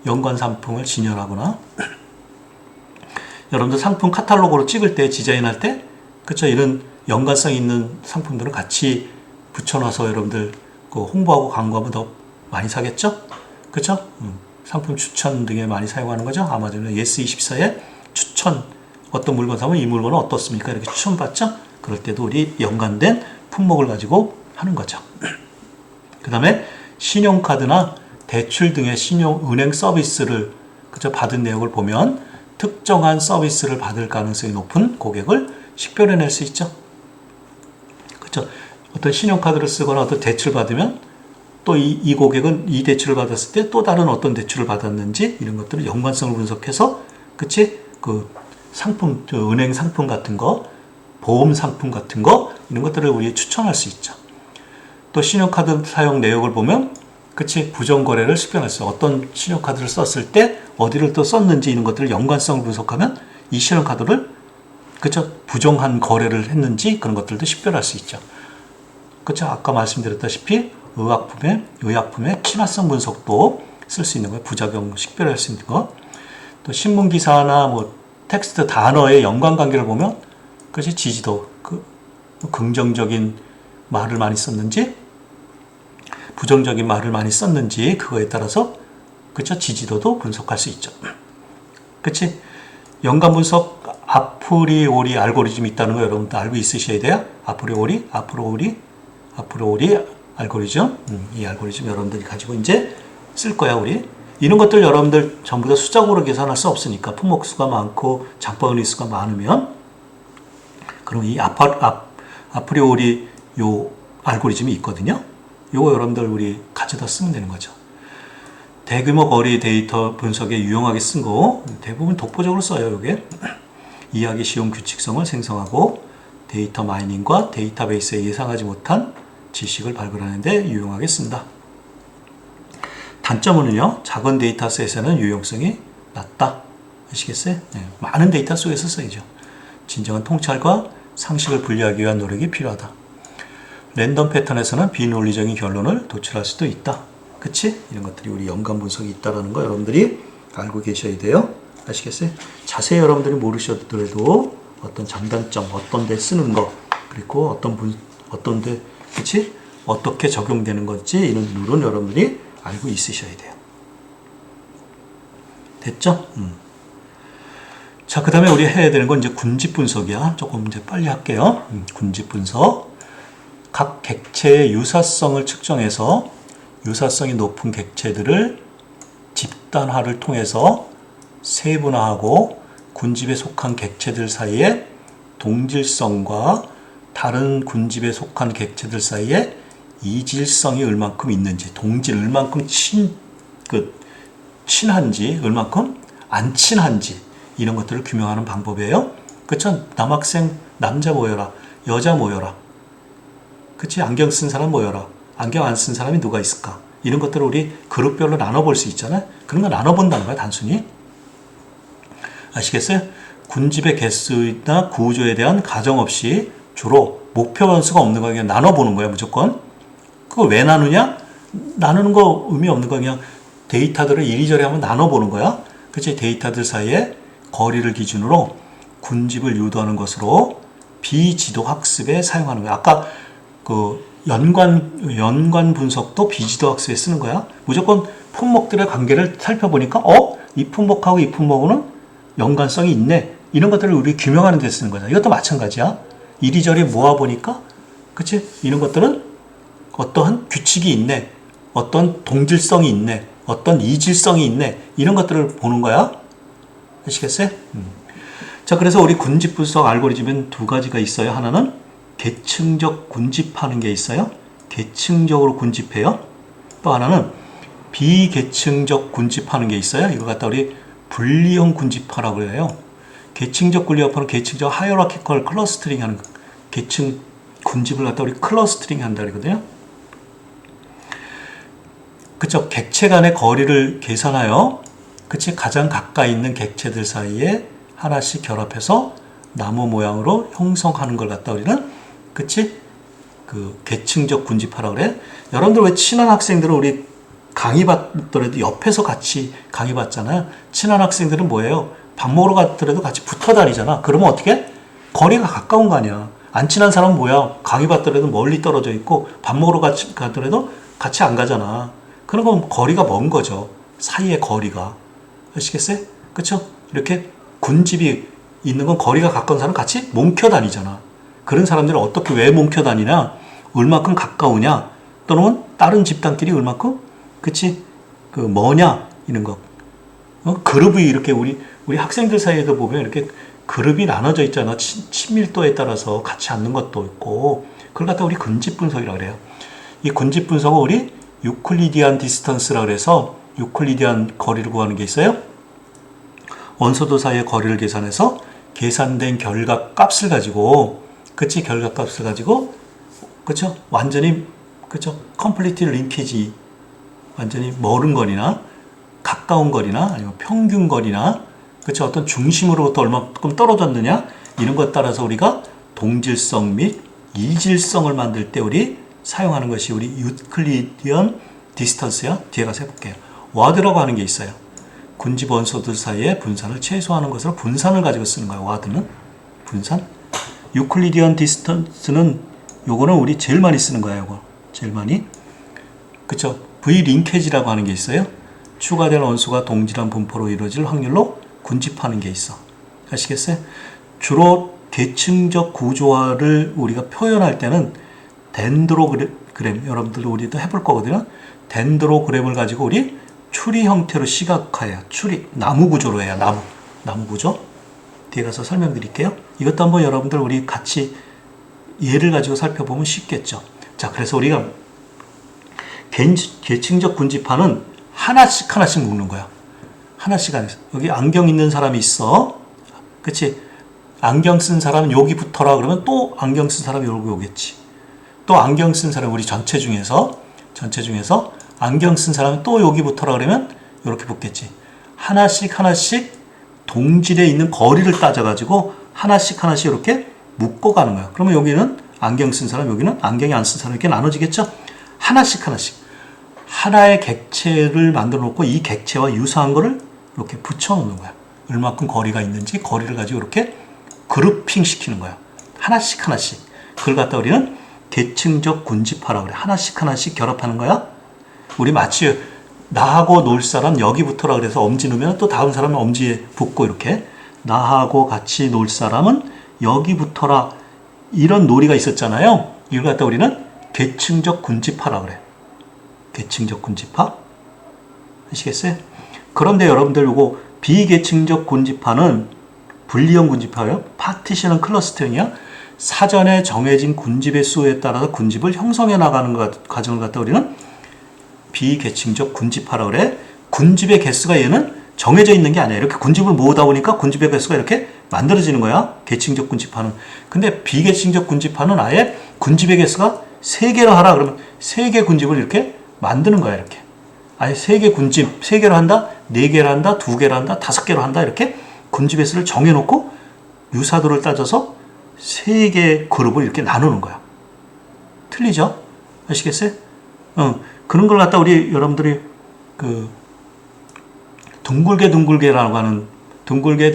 연관 상품을 진열하거나 여러분들 상품 카탈로그로 찍을 때 디자인할 때 그쵸? 이런 연관성 있는 상품들은 같이 붙여놔서 여러분들 그 홍보하고 광고하면 더 많이 사겠죠? 그쵸? 상품 추천 등에 많이 사용하는 거죠. 아마존의 예스24에 추천 어떤 물건 사면 이 물건은 어떻습니까? 이렇게 추천받죠? 그럴 때도 우리 연관된 품목을 가지고 하는 거죠. 그 다음에 신용카드나 대출 등의 은행 서비스를 그저 받은 내역을 보면 특정한 서비스를 받을 가능성이 높은 고객을 식별해낼 수 있죠. 그렇죠. 어떤 신용카드를 쓰거나 어떤 대출 받으면 또 이 고객은 이 대출을 받았을 때 또 다른 어떤 대출을 받았는지 이런 것들을 연관성을 분석해서 그치 그 상품 은행 상품 같은 거 보험 상품 같은 거 이런 것들을 우리 추천할 수 있죠. 또 신용카드 사용 내역을 보면 그치 부정거래를 식별할 수 있어요. 어떤 신용카드를 썼을 때 어디를 또 썼는지 이런 것들을 연관성을 분석하면 이 신용카드를 그쵸 부정한 거래를 했는지 그런 것들도 식별할 수 있죠. 그쵸 아까 말씀드렸다시피 의약품의 친화성 분석도 쓸 수 있는 거예요. 부작용 식별할 수 있는 거. 또 신문 기사나 뭐 텍스트 단어의 연관관계를 보면 그것이 지지도 긍정적인 말을 많이 썼는지 부정적인 말을 많이 썼는지 그거에 따라서 그쵸 지지도도 분석할 수 있죠. 그치 연관 분석 아프리오리 알고리즘이 있다는 거 여러분도 알고 있으셔야 돼요. 아프리오리 알고리즘 이 알고리즘 여러분들이 가지고 이제 쓸 거야 우리. 이런 것들 여러분들 전부 다 숫자적으로 계산할 수 없으니까 품목 수가 많고 장바구니 수가 많으면 그럼 이 아프리오리 요 알고리즘이 있거든요. 요거 여러분들 우리 가져다 쓰면 되는 거죠. 대규모 거리 데이터 분석에 유용하게 쓴 거 대부분 독보적으로 써요. 요게 이해하기 쉬운 규칙성을 생성하고 데이터 마이닝과 데이터베이스에 예상하지 못한 지식을 발굴하는 데 유용하게 쓴다. 단점은요. 작은 데이터셋에는 유용성이 낮다. 아시겠어요? 네, 많은 데이터 속에서 써야죠. 진정한 통찰과 상식을 분리하기 위한 노력이 필요하다. 랜덤 패턴에서는 비논리적인 결론을 도출할 수도 있다. 그치? 이런 것들이 우리 연관 분석이 있다라는 거 여러분들이 알고 계셔야 돼요. 아시겠어요? 자세히 여러분들이 모르셔도 어떤 장단점, 어떤 데 쓰는 거, 그리고 어떤 데, 그치? 어떻게 적용되는 건지 이런 룰은 여러분들이 알고 있으셔야 돼요. 됐죠? 자, 그 다음에 우리 해야 되는 건 이제 군집 분석이야. 조금 이제 빨리 할게요. 군집 분석. 각 객체의 유사성을 측정해서 유사성이 높은 객체들을 집단화를 통해서 세분화하고 군집에 속한 객체들 사이에 동질성과 다른 군집에 속한 객체들 사이에 이질성이 얼만큼 있는지, 얼만큼 친한지, 얼만큼 안 친한지, 이런 것들을 규명하는 방법이에요. 그쵸? 남학생, 남자 모여라. 여자 모여라. 그치? 안경 쓴 사람 모여라. 안경 안 쓴 사람이 누가 있을까? 이런 것들을 우리 그룹별로 나눠볼 수 있잖아요. 그런 거 나눠본다는 거야, 단순히. 아시겠어요? 군집의 개수나 구조에 대한 가정 없이 주로 목표 변수가 없는 거 그냥 나눠보는 거야, 무조건. 그걸 왜 나누냐? 나누는 거 의미 없는 거 그냥 데이터들을 이리저리 한번 나눠보는 거야. 그치? 데이터들 사이에 거리를 기준으로 군집을 유도하는 것으로 비지도 학습에 사용하는 거야. 아까 그 연관 분석도 비지도 학습에 쓰는 거야. 무조건 품목들의 관계를 살펴보니까 이 품목하고 이 품목은 연관성이 있네. 이런 것들을 우리 규명하는 데 쓰는 거잖아. 이것도 마찬가지야. 이리저리 모아보니까 그치? 이런 것들은 어떠한 규칙이 있네. 어떤 동질성이 있네. 어떤 이질성이 있네. 이런 것들을 보는 거야. 아시겠어요? 자, 그래서 우리 군집 분석 알고리즘은 두 가지가 있어요. 하나는 계층적 군집하는 게 있어요. 계층적으로 군집해요. 또 하나는 비계층적 군집하는 게 있어요. 이걸 갖다 우리 분리형 군집하라고 해요. 계층적 군집하는 계층적 하이어라키컬 클러스터링 하는 계층 군집을 갖다 우리 클러스터링 한다 그러거든요. 그쵸? 객체 간의 거리를 계산하여 그치? 가장 가까이 있는 객체들 사이에 하나씩 결합해서 나무 모양으로 형성하는 걸 갖다 우리는 그치? 그 계층적 군집하라고 그래. 여러분들 왜 친한 학생들은 우리 강의 받더라도 옆에서 같이 강의 받잖아요. 친한 학생들은 뭐예요? 밥 먹으러 갔더라도 같이 붙어 다니잖아. 그러면 어떻게? 거리가 가까운 거 아니야. 안 친한 사람은 뭐야? 강의 받더라도 멀리 떨어져 있고 밥 먹으러 가더라도 같이 안 가잖아. 그런 건 거리가 먼 거죠. 사이의 거리가. 아시겠어요? 그쵸? 이렇게 군집이 있는 건 거리가 가까운 사람 같이 뭉켜 다니잖아. 그런 사람들은 어떻게 왜 뭉켜 다니냐? 얼만큼 가까우냐? 또는 다른 집단끼리 얼만큼 그치? 그 뭐냐? 이런 거. 그룹이 이렇게 우리 학생들 사이에도 보면 이렇게 그룹이 나눠져 있잖아. 친밀도에 따라서 같이 앉는 것도 있고. 그걸 갖다 우리 군집 분석이라고 그래요. 이 군집 분석은 우리 유클리디안 디스턴스라고 그래서 유클리디안 거리를 구하는 게 있어요. 원소도 사이의 거리를 계산해서 계산된 결과 값을 가지고 그치? 결과 값을 가지고 그쵸? 완전히 그쵸? 컴플리트 링키지 완전히 멀은 거리나 가까운 거리나 아니면 평균 거리나 그쵸? 어떤 중심으로부터 얼마큼 떨어졌느냐 이런 것 따라서 우리가 동질성 및 이질성을 만들 때 우리 사용하는 것이 우리 유클리디언 디스턴스야. 뒤에 가서 해볼게요. 와드라고 하는 게 있어요. 군집 원소들 사이의 분산을 최소화하는 것으로 분산을 가지고 쓰는 거예요. 와드는 분산. 유클리디언 디스턴스는 요거는 우리 제일 많이 쓰는 거예요. 요거 제일 많이. 그쵸? V 링케지라고 하는 게 있어요. 추가된 원소가 동질한 분포로 이루어질 확률로 군집하는 게 있어. 아시겠어요? 주로 계층적 구조화를 우리가 표현할 때는 덴드로그램 여러분들도 우리도 해볼 거거든요. 덴드로그램을 가지고 우리 추리 형태로 시각화해요. 추리 나무 구조로 해요. 나무 구조. 뒤에 가서 설명드릴게요. 이것도 한번 여러분들 우리 같이 예를 가지고 살펴보면 쉽겠죠. 자, 그래서 우리가 계층적 군집화는 하나씩 묶는 거야. 하나씩. 여기 안경 있는 사람이 있어. 그치? 안경 쓴 사람은 여기 붙어라 그러면 또 안경 쓴 사람이 여기 오겠지. 또 안경 쓴 사람 우리 전체 중에서 안경 쓴 사람은 또 여기 붙어라 그러면 이렇게 붙겠지. 하나씩 동질에 있는 거리를 따져가지고 하나씩 이렇게 묶어가는 거야. 그러면 여기는 안경 쓴 사람, 여기는 안경이 안 쓴 사람 이렇게 나눠지겠죠? 하나씩 하나의 객체를 만들어 놓고 이 객체와 유사한 거를 이렇게 붙여 놓는 거야. 얼마큼 거리가 있는지 거리를 가지고 이렇게 그룹핑 시키는 거야. 하나씩 하나씩. 그걸 갖다 우리는 계층적 군집화라고 그래. 하나씩 하나씩 결합하는 거야. 우리 마치 나하고 놀 사람 여기 붙어라 그래서 엄지 넣으면 또 다음 사람은 엄지에 붙고 이렇게 나하고 같이 놀 사람은 여기 붙어라 이런 놀이가 있었잖아요. 이걸 갖다 우리는 계층적 군집화라고 그래. 계층적 군집화? 아시겠어요? 그런데 여러분들 이거 비계층적 군집화는 분리형 군집화예요. 파티션은 클러스터형이야. 사전에 정해진 군집의 수에 따라서 군집을 형성해 나가는 과정을 갖다 우리는 비계층적 군집화라고 그래. 군집의 개수가 얘는 정해져 있는 게 아니야. 이렇게 군집을 모으다 보니까 군집의 개수가 이렇게 만들어지는 거야. 계층적 군집화는. 근데 비계층적 군집화는 아예 군집의 개수가 3개로 하라 그러면 3개 군집을 이렇게 만드는 거야. 이렇게. 아예 3개 군집, 3개로 한다, 4개로 한다, 2개로 한다, 5개로 한다. 이렇게 군집의 수를 정해놓고 유사도를 따져서 3개 그룹을 이렇게 나누는 거야. 틀리죠? 아시겠어요? 그런 걸 갖다 우리 여러분들이 그 둥글게라고 하는 둥글게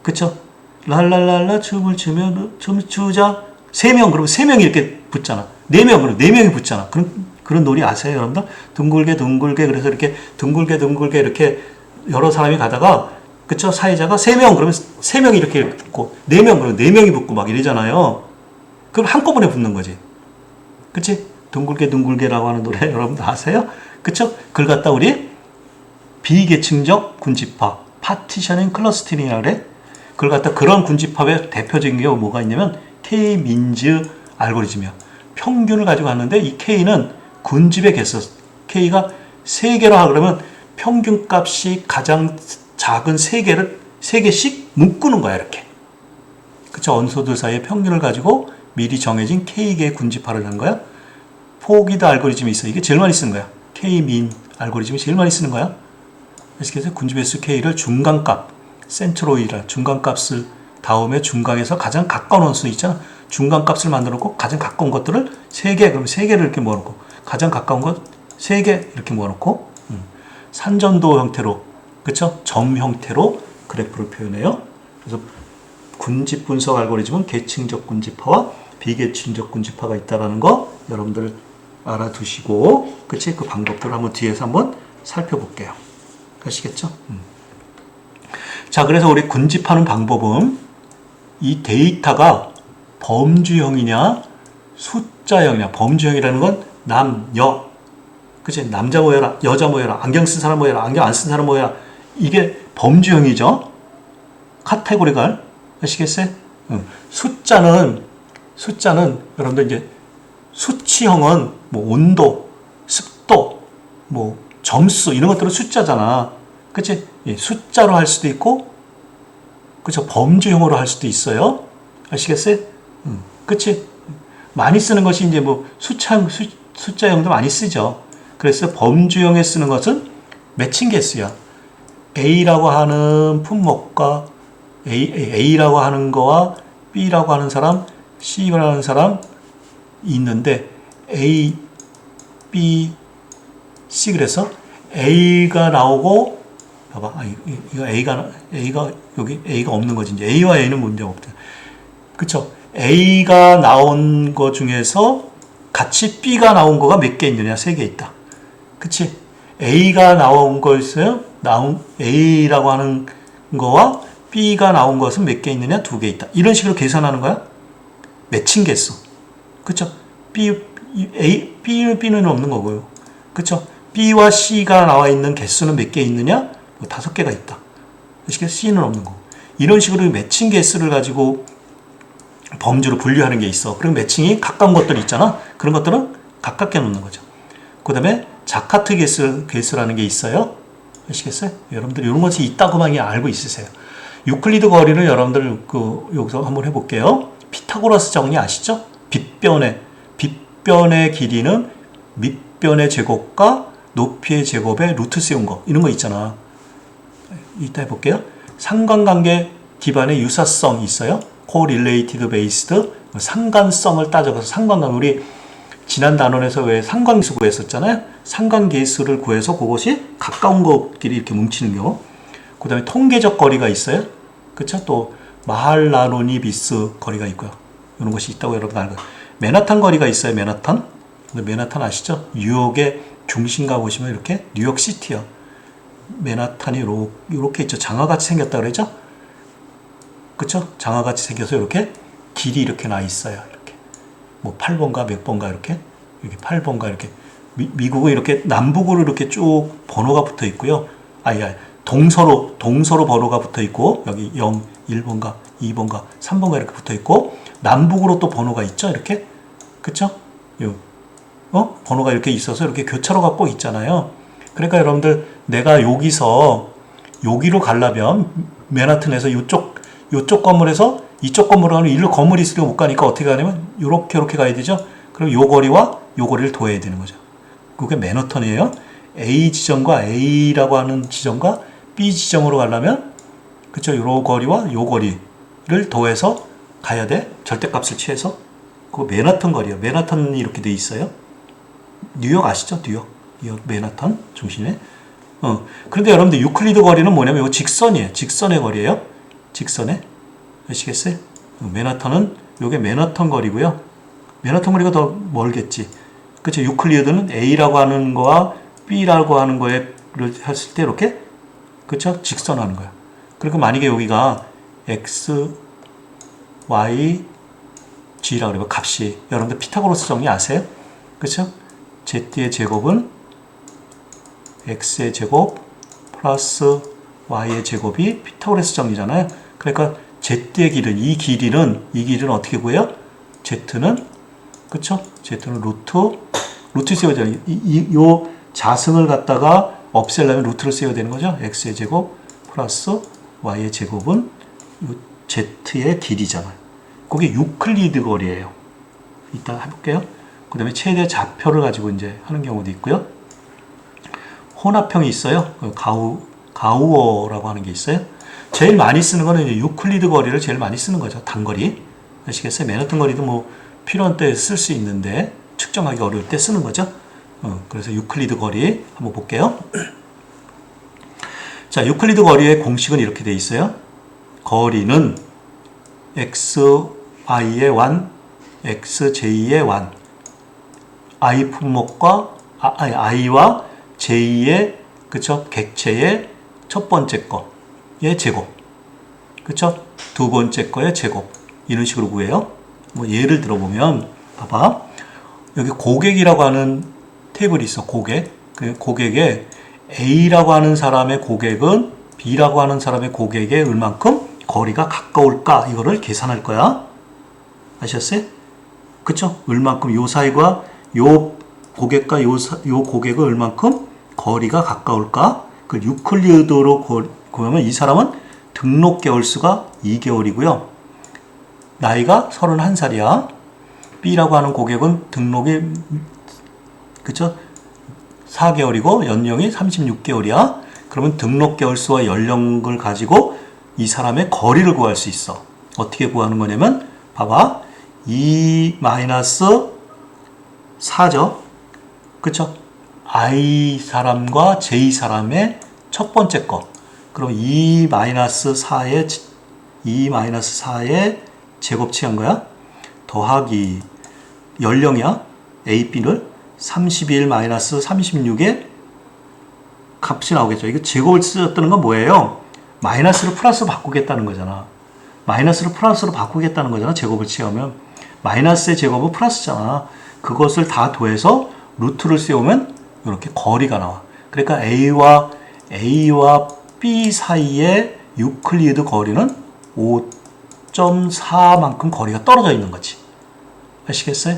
그쵸? 랄랄랄라 춤을 추면 춤 추자 3명 그러면 3명이 이렇게 붙잖아. 4명 그러면 4명이 붙잖아. 그런 놀이 아세요, 여러분들? 둥글게 그래서 이렇게 둥글게 이렇게 여러 사람이 가다가 그쵸? 사회자가 3명 그러면 3명이 이렇게 붙고 4명 그러면 4명이 붙고 막 이러잖아요. 그럼 한꺼번에 붙는 거지. 그치? 둥글게라고 하는 노래 여러분들 아세요? 그쵸? 그걸 갖다 우리 비계층적 군집화, 파티셔닝 클러스터링이라고 그래. 그걸 갖다 그런 군집합의 대표적인 게 뭐가 있냐면 K-민즈 알고리즘이야. 평균을 가지고 왔는데 이 K는 군집의 개수. K가 3개로 하라 그러면 평균 값이 가장 작은 3개씩 묶는 거야, 이렇게. 그쵸? 원소들 사이의 평균을 가지고 미리 정해진 K개의 군집화를 한 거야. 포기드 알고리즘이 있어. 이게 제일 많이 쓰는 거야. K-민 알고리즘이 제일 많이 쓰는 거야. 그래서 군집의 수 K를 중간값, 센트로이라 중간값을 다음에 중간에서 가장 가까운 원수 있잖아. 중간값을 만들어 놓고 가장 가까운 것들을 3개, 그럼 3개를 이렇게 모아놓고 가장 가까운 것 3개 이렇게 모아놓고 산전도 형태로, 그쵸? 점 형태로 그래프를 표현해요. 그래서 군집 분석 알고리즘은 계층적 군집화와 비계층적 군집화가 있다는 거 여러분들 알아두시고, 그치? 그 방법들을 한번 뒤에서 한번 살펴볼게요. 아시겠죠? 자, 그래서 우리 군집하는 방법은 이 데이터가 범주형이냐 숫자형이냐. 범주형이라는 건 남, 여, 그치? 남자 모여라, 여자 모여라, 안경 쓴 사람 모여라, 안경 안 쓴 사람 모여라. 이게 범주형이죠. 카테고리가. 아시겠어요? 숫자는 여러분들 이제 수치형은 뭐 온도, 습도, 뭐 점수 이런 것들은 숫자잖아. 그치? 예, 숫자로 할 수도 있고, 그쵸? 범주형으로 할 수도 있어요. 아시겠어요? 그치? 많이 쓰는 것이 이제 뭐 숫자형도 많이 쓰죠. 그래서 범주형에 쓰는 것은 매칭 개수야. A라고 하는 품목과 A라고 하는 거와 B라고 하는 사람, C라고 하는 사람 있는데 A, B, C 그래서 A가 나오고 봐봐. 이거 A가 여기 A가 없는 거지. 이제 A와 A는 문제가 없다. 그쵸? A가 나온 거 중에서 같이 B가 나온 거가 몇 개 있느냐? 3개 있다. 그치? A가 나온 거 있어요? A라고 하는 거와 B가 나온 것은 몇 개 있느냐? 2개 있다. 이런 식으로 계산하는 거야. 매칭 개수. 그쵸? B는 없는 거고요. 그쵸? B와 C가 나와 있는 개수는 몇 개 있느냐? 5개가 있다. C는 없는 거고. 이런 식으로 매칭 개수를 가지고 범주로 분류하는 게 있어. 그리고 매칭이 가까운 것들 있잖아. 그런 것들은 가깝게 놓는 거죠. 그 다음에 자카트 개수라는 게 있어요. 아시겠어요? 여러분들 이런 것이 있다고만 알고 있으세요. 유클리드 거리를 여러분들 여기서 한번 해볼게요. 피타고라스 정리 아시죠? 빗변의 길이는 밑변의 제곱과 높이의 제곱에 루트 세운 거. 이런 거 있잖아. 이따 해볼게요. 상관관계 기반의 유사성 있어요. correlated based 상관성을 따져서 상관관계 우리 지난 단원에서 왜 상관계수 구했었잖아요. 상관계수를 구해서 그것이 가까운 것끼리 이렇게 뭉치는 경우. 그 다음에 통계적 거리가 있어요. 그쵸? 또 마할라노니비스 거리가 있고요. 이런 것이 있다고 여러분 알고. 맨하탄 거리가 있어요. 맨하탄. 맨하탄 아시죠? 뉴욕의 중심가 보시면 이렇게 뉴욕시티요. 맨하탄이 이렇게 있죠. 장화같이 생겼다 그러죠? 그쵸? 장화같이 생겨서 이렇게 길이 이렇게 나 있어요. 이렇게. 뭐 8번가 몇 번가 이렇게. 여기 8번가 이렇게. 미국은 이렇게 남북으로 이렇게 쭉 번호가 붙어 있고요. 동서로 번호가 붙어 있고, 여기 0, 1번가, 2번가, 3번가 이렇게 붙어 있고, 남북으로 또 번호가 있죠? 이렇게. 그쵸? 번호가 이렇게 있어서 이렇게 교차로가 꼭 있잖아요. 그러니까 여러분들, 내가 여기로 가려면, 맨하튼에서 요쪽 건물에서 이쪽 건물로 가면 일로 건물이 있으니까 못 가니까 어떻게 가냐면, 요렇게 가야 되죠? 그럼 요 거리와 요 거리를 더해야 되는 거죠. 그게 맨하튼이에요. A 지점과 A라고 하는 지점과 B 지점으로 가려면, 그쵸? 요 거리와 요 거리를 더해서 가야 돼. 절대값을 취해서. 그거 맨하튼 거리예요. 맨하튼이 이렇게 돼 있어요. 뉴욕 아시죠? 뉴욕 맨하탄 중심에. 그런데 여러분들 유클리드 거리는 뭐냐면 이거 직선이에요. 직선의 거리예요. 직선에. 아시겠어요? 맨하탄은 요게 맨하탄 거리고요. 맨하탄 거리가 더 멀겠지. 그쵸? 유클리드는 A라고 하는 거와 B라고 하는 거를 했을 때 이렇게, 그쵸? 직선하는 거야. 그러니까 만약에 여기가 X, Y, G라고 그러면 값이, 여러분들 피타고라스 정리 아세요? 그쵸? Z의 제곱은 X의 제곱 플러스 Y의 제곱이 피타고라스 정리잖아요. 그러니까 Z의 길은, 이 길이는 어떻게 구해요? Z는, 그쵸? Z는 루트 세워야 되잖아요. 요 자승을 갖다가 없애려면 루트를 세워야 되는 거죠. X의 제곱 플러스 Y의 제곱은 Z의 길이잖아요. 그게 유클리드 거리예요. 이따 해볼게요. 그 다음에 최대 좌표를 가지고 이제 하는 경우도 있고요. 혼합형이 있어요. 가우어라고 하는 게 있어요. 제일 많이 쓰는 거는 이제 유클리드 거리를 제일 많이 쓰는 거죠. 단거리. 아시겠어요? 맨하튼 거리도 뭐 필요한 때 쓸 수 있는데 측정하기 어려울 때 쓰는 거죠. 그래서 유클리드 거리 한번 볼게요. 자, 유클리드 거리의 공식은 이렇게 돼 있어요. 거리는 xi의 완, xj의 완, i 품목과 i와 j의, 그쵸? 객체의 첫 번째 거의 제곱, 그쵸? 두 번째 거의 제곱, 이런 식으로 구해요. 뭐 예를 들어보면 봐봐, 여기 고객이라고 하는 테이블이 있어. 고객. 그 고객에 A라고 하는 사람의 고객은 B라고 하는 사람의 고객에 얼만큼 거리가 가까울까, 이거를 계산할 거야. 아셨어요? 그쵸? 얼만큼 요 사이가 요 고객과 요 고객은 얼만큼 거리가 가까울까? 그 유클리드로 구하면 이 사람은 등록 개월 수가 2개월이고요. 나이가 31살이야. B라고 하는 고객은 등록이, 그쵸? 4개월이고 연령이 36개월이야. 그러면 등록 개월 수와 연령을 가지고 이 사람의 거리를 구할 수 있어. 어떻게 구하는 거냐면 봐봐. 2-4죠. 그쵸? I 사람과 J 사람의 첫 번째 거. 그럼 2-4의 제곱 취한 거야. 더하기 연령이야. A, B를 31-36의 값이 나오겠죠. 이거 제곱을 쓰였다는 건 뭐예요? 마이너스를 플러스로 바꾸겠다는 거잖아. 마이너스를 플러스로 바꾸겠다는 거잖아. 제곱을 취하면. 마이너스의 제곱은 플러스잖아. 그것을 다 더해서 루트를 세우면 이렇게 거리가 나와. 그러니까 A와 B 사이의 유클리드 거리는 5.4만큼 거리가 떨어져 있는 거지. 아시겠어요?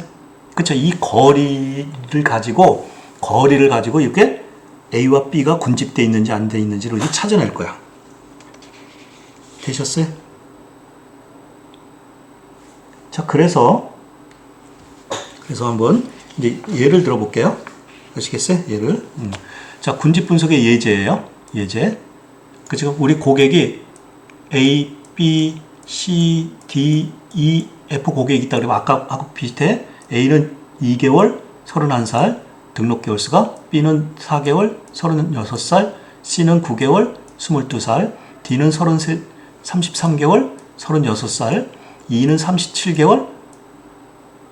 그쵸? 이 거리를 가지고 이렇게 A와 B가 군집되어 있는지 안 되어 있는지를 이제 찾아낼 거야. 되셨어요? 자, 그래서 한번 이제 예를 들어볼게요. 아시겠어요? 예를. 자, 군집 분석의 예제예요. 예제. 그쵸? 우리 고객이 A, B, C, D, E, F 고객이 있다 그러면 아까하고 비슷해. A는 2개월 31살 등록 개월 수가 B는 4개월 36살, C는 9개월 22살, D는 33개월 36살, E는 37개월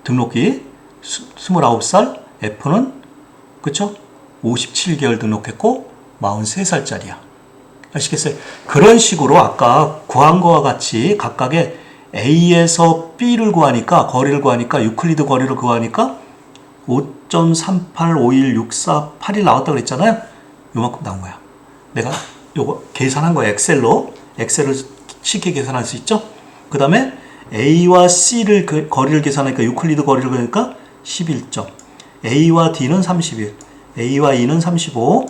등록기 29살, F는 그쵸? 57개월 등록했고 43살짜리야. 아시겠어요? 그런 식으로 아까 구한 거와 같이 각각의 A에서 B를 구하니까 거리를 구하니까 유클리드 거리를 구하니까 5.38516481 나왔다고 그랬잖아요. 요만큼 나온 거야. 내가 요거 계산한 거야. 엑셀로 쉽게 계산할 수 있죠. 그 다음에 A와 C를 거리를 계산하니까 유클리드 거리를 구하니까 11점. A와 D는 31, A와 E는 35,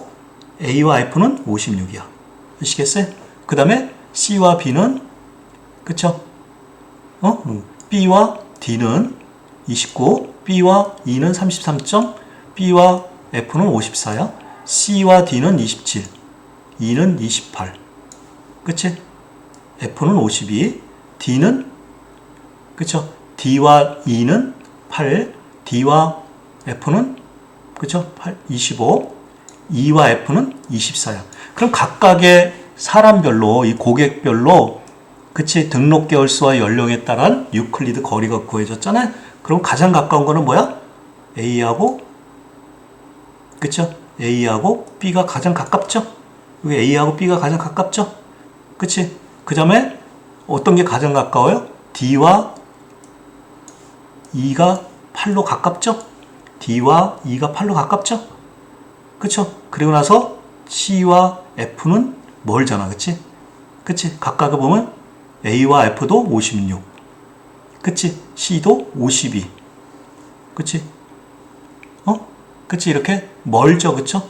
A와 F는 56이야. 아시겠어요? 그 다음에 C와 B는 그쵸? B와 D는 29, B와 E는 33점, B와 F는 54야. C와 D는 27, E는 28. 그치? F는 52, D는 그쵸? D와 E는 8, D와 F는 그쵸? 8, 25, E와 F는 24야. 그럼 각각의 사람별로 이 고객별로 그치? 등록 개월 수와 연령에 따른 유클리드 거리가 구해졌잖아요. 그럼 가장 가까운 거는 뭐야? A하고 그쵸? A하고 B가 가장 가깝죠? 여기 A하고 B가 가장 가깝죠? 그치? 그 다음에 어떤 게 가장 가까워요? D와 E가 8로 가깝죠? D와 E가 8로 가깝죠? 그쵸? 그리고 나서 C와 F는 멀잖아. 그치? 그치? 각각을 보면 A와 F도 56. 그치? C도 52. 그치? 그치? 이렇게 멀죠. 그쵸?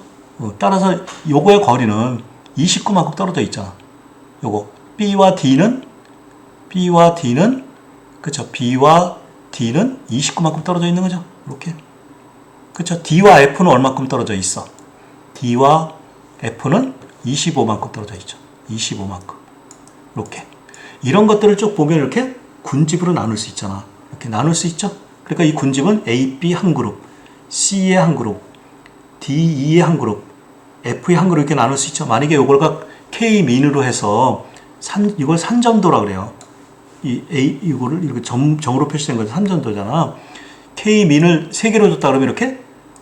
따라서 요거의 거리는 29만큼 떨어져 있잖아. 요거. B와 D는 그쵸? B와 D는 29만큼 떨어져 있는 거죠. 이렇게. 그쵸? D와 F는 얼마큼 떨어져 있어? D와 F는 25만큼 떨어져 있죠. 25만큼. 이렇게. 이런 것들을 쭉 보면 이렇게 군집으로 나눌 수 있잖아. 이렇게 나눌 수 있죠? 그러니까 이 군집은 A, B 한 그룹, C의 한 그룹, D, E의 한 그룹, F의 한 그룹 이렇게 나눌 수 있죠. 만약에 이걸 K-민으로 해서 이걸 산전도라 그래요. 이거를 이렇게 점으로 표시된 거죠. 산전도잖아. K-민을 3개로 줬다 그러면 이렇게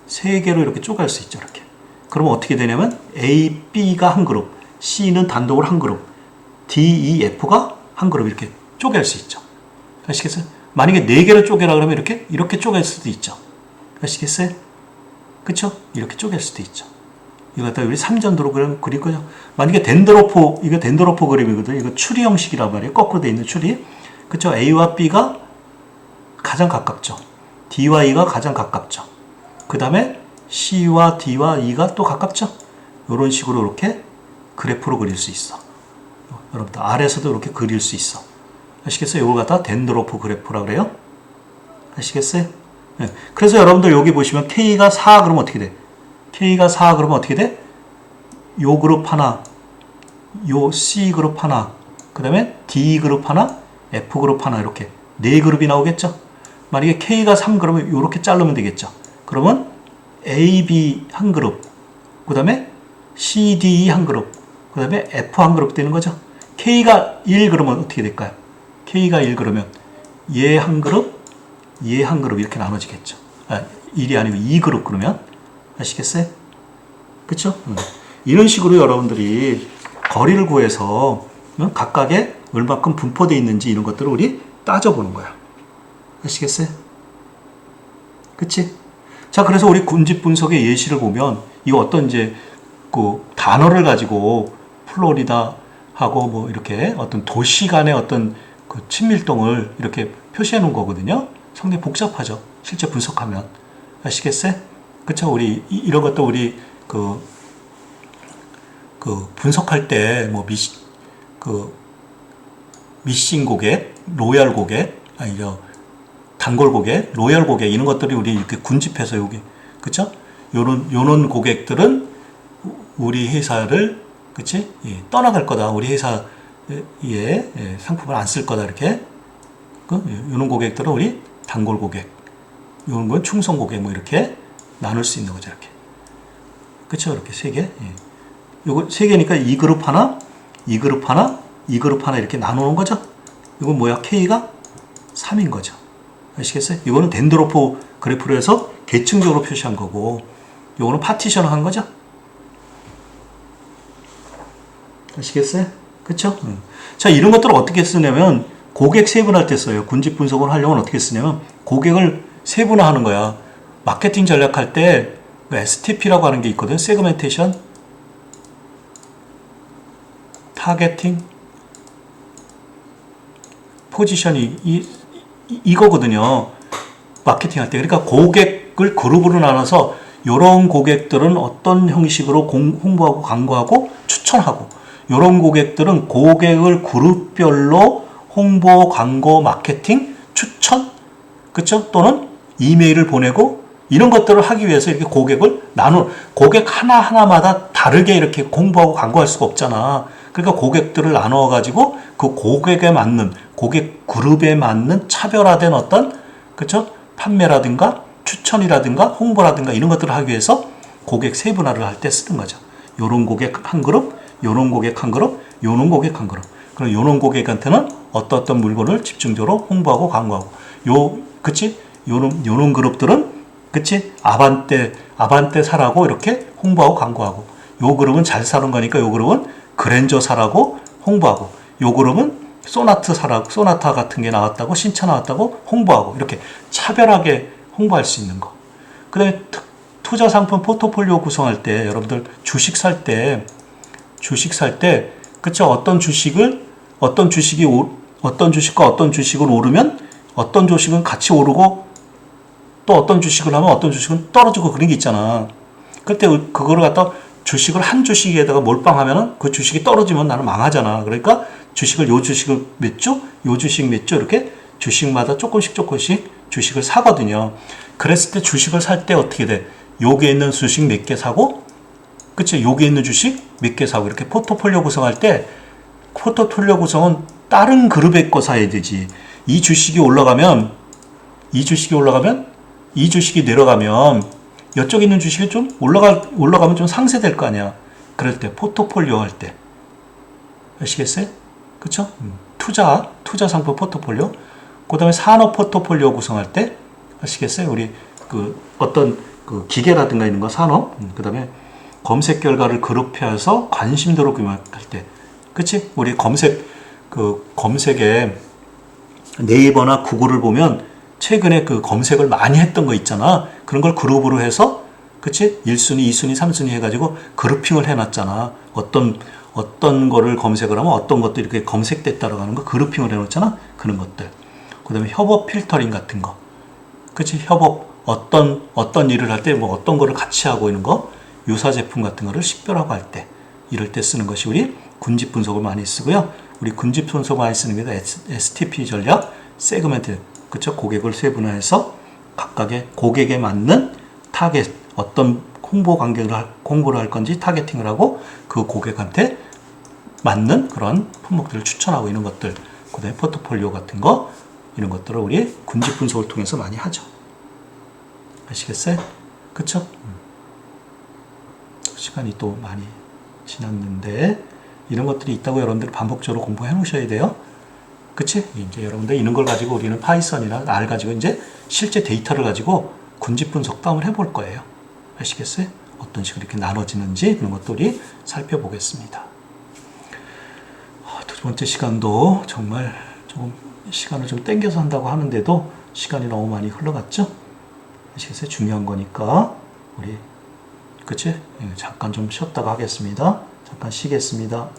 3개로 이렇게 쪼갤 수 있죠. 이렇게. 그러면 어떻게 되냐면 A, B가 한 그룹, C는 단독으로 한 그룹, D, E, F가 한 그룹 이렇게 쪼갤 수 있죠. 아시겠어요? 만약에 4개로 쪼개라 그러면 이렇게 쪼갤 수도 있죠. 아시겠어요? 그쵸? 이렇게 쪼갤 수도 있죠. 이거 갖다 우리 3전도로 그릴 거죠. 만약에 이거 덴드로프 그림이거든. 이거 추리 형식이란 말이에요. 거꾸로 돼 있는 추리. 그쵸? A와 B가 가장 가깝죠. D와 E가 가장 가깝죠. 그 다음에 C와 D와 E가 또 가깝죠. 이런 식으로 이렇게 그래프로 그릴 수 있어. 여러분들 아래에서도 이렇게 그릴 수 있어. 아시겠어요? 이걸 갖다 덴드로프 그래프라 그래요. 아시겠어요? 네. 그래서 여러분들 여기 보시면 K가 4 그러면 어떻게 돼? K가 4 그러면 어떻게 돼? 요 그룹 하나, 요 C 그룹 하나, 그 다음에 D 그룹 하나, F 그룹 하나 이렇게 4그룹이 나오겠죠? 만약에 K가 3 그러면 이렇게 자르면 되겠죠? 그러면 A, B 한 그룹, 그 다음에 C, D 한 그룹, 그 다음에 F 한 그룹 되는 거죠? K가 1 그러면 어떻게 될까요? K가 1 그러면 얘 한 그룹, 얘 한 그룹 이렇게 나눠지겠죠? 1이 아니고 2그룹 그러면 아시겠어요? 그쵸? 이런 식으로 여러분들이 거리를 구해서 각각의 얼마큼 분포되어 있는지 이런 것들을 우리 따져보는 거야. 아시겠어요? 그치? 자, 그래서 우리 군집 분석의 예시를 보면 이거 어떤 이제 그 단어를 가지고 플로리다 하고 뭐 이렇게 어떤 도시 간의 어떤 그 친밀도를 이렇게 표시해 놓은 거거든요. 상당히 복잡하죠. 실제 분석하면. 아시겠어요? 그쵸? 우리 이런 것도 우리 그 분석할 때 뭐 미싱 고객, 로얄 고객, 아니죠. 단골 고객, 로얄 고객 이런 것들이 우리 이렇게 군집해서 여기 그쵸? 요런 고객들은 우리 회사를 그치? 예, 떠나갈 거다. 우리 회사에 상품을 안 쓸 거다. 이렇게 요런 고객들은 우리 단골 고객. 이런 건 충성 고객 뭐 이렇게 나눌 수 있는 거죠. 이렇게. 그쵸? 이렇게 세 개. 예. 요거 세 개니까 이 그룹 하나, 이 그룹 하나, 이 그룹 하나 이렇게 나누는 거죠. 이건 뭐야? K가 3인 거죠. 아시겠어요? 이거는 덴드로프 그래프로 해서 계층적으로 표시한 거고, 요거는 파티션을 한 거죠. 아시겠어요? 그쵸? 자, 이런 것들을 어떻게 쓰냐면, 고객 세분할 때 써요. 군집 분석을 하려면 어떻게 쓰냐면, 고객을 세분화하는 거야. 마케팅 전략할 때, STP라고 하는 게 있거든. 세그멘테이션, 타겟팅, 포지셔닝, 이거거든요. 마케팅 할 때. 그러니까 고객을 그룹으로 나눠서, 요런 고객들은 어떤 형식으로 홍보하고 광고하고 추천하고, 요런 고객들은 고객을 그룹별로 홍보, 광고, 마케팅, 추천, 그쵸? 또는 이메일을 보내고, 이런 것들을 하기 위해서 이렇게 고객을 고객 하나하나마다 다르게 이렇게 홍보하고 광고할 수가 없잖아. 그러니까 고객들을 나누어가지고 그 고객에 맞는, 고객 그룹에 맞는 차별화된 어떤, 그쵸? 판매라든가, 추천이라든가, 홍보라든가 이런 것들을 하기 위해서 고객 세분화를 할 때 쓰는 거죠. 요런 고객 한 그룹, 요런 고객 한 그룹, 요런 고객 한 그룹. 그럼 요런 고객한테는 어떤 물건을 집중적으로 홍보하고 광고하고. 그치? 요런 그룹들은, 그치? 아반떼 사라고 이렇게 홍보하고 광고하고. 요 그룹은 잘 사는 거니까 요 그룹은 그랜저 사라고 홍보하고. 요 그룹은 소나타 같은 게 나왔다고, 신차 나왔다고 홍보하고. 이렇게 차별하게 홍보할 수 있는 거. 그 다음에 투자 상품 포트폴리오 구성할 때, 여러분들 주식 살 때, 그쵸? 어떤 주식과 어떤 주식은 오르면 어떤 주식은 같이 오르고 또 어떤 주식을 하면 어떤 주식은 떨어지고 그런 게 있잖아. 그때 그거를 갖다 한 주식에다가 몰빵하면은 그 주식이 떨어지면 나는 망하잖아. 그러니까 요 주식을 몇 주, 요 주식 몇 주 이렇게 주식마다 조금씩 주식을 사거든요. 그랬을 때 주식을 살 때 어떻게 돼? 여기에 있는 주식 몇 개 사고, 그치? 여기에 있는 주식 몇 개 사고, 이렇게 포트폴리오 구성할 때, 포트폴리오 구성은 다른 그룹의 거 사야 되지. 이 주식이 올라가면, 이 주식이 내려가면, 이쪽에 있는 주식이 좀 올라가면 좀 상쇄될 거 아니야. 그럴 때, 포트폴리오 할 때. 아시겠어요? 그쵸? 투자 상품 포트폴리오. 그 다음에 산업 포트폴리오 구성할 때, 아시겠어요? 우리, 어떤, 기계라든가 있는 거, 산업. 그 다음에 검색 결과를 그룹해서 관심도로 규모할 때. 그치? 우리 검색에 네이버나 구글을 보면 최근에 검색을 많이 했던 거 있잖아. 그런 걸 그룹으로 해서, 그치? 1순위, 2순위, 3순위 해가지고 그룹핑을 해놨잖아. 어떤 거를 검색을 하면 어떤 것도 이렇게 검색됐다라고 하는 거 그룹핑을 해놓잖아. 그런 것들. 그 다음에 협업 필터링 같은 거. 그치? 협업, 어떤 일을 할 때 뭐 어떤 거를 같이 하고 있는 거, 유사 제품 같은 거를 식별하고 할 때, 이럴 때 쓰는 것이 우리 군집 분석을 많이 쓰고요. 우리 군집 분석 많이 쓰는 게 STP 전략, 세그멘트, 그쵸? 고객을 세분화해서 각각의 고객에 맞는 타겟, 어떤 홍보를 할 건지 타겟팅을 하고 그 고객한테 맞는 그런 품목들을 추천하고 있는 것들, 그 다음에 포트폴리오 같은 거, 이런 것들을 우리 군집 분석을 통해서 많이 하죠. 아시겠어요? 그쵸? 시간이 또 많이 지났는데, 이런 것들이 있다고 여러분들이 반복적으로 공부해 놓으셔야 돼요. 그치? 이제 여러분들 이런 걸 가지고 우리는 파이썬이나 R 가지고 이제 실제 데이터를 가지고 군집 분석도 한번 해볼 거예요. 아시겠어요? 어떤 식으로 이렇게 나눠지는지 그런 것도 우리 살펴보겠습니다. 두 번째 시간도 정말 조금 시간을 좀 땡겨서 한다고 하는데도 시간이 너무 많이 흘러갔죠? 아시겠어요? 중요한 거니까 우리 그치? 잠깐 좀 쉬었다가 하겠습니다. 잠깐 쉬겠습니다.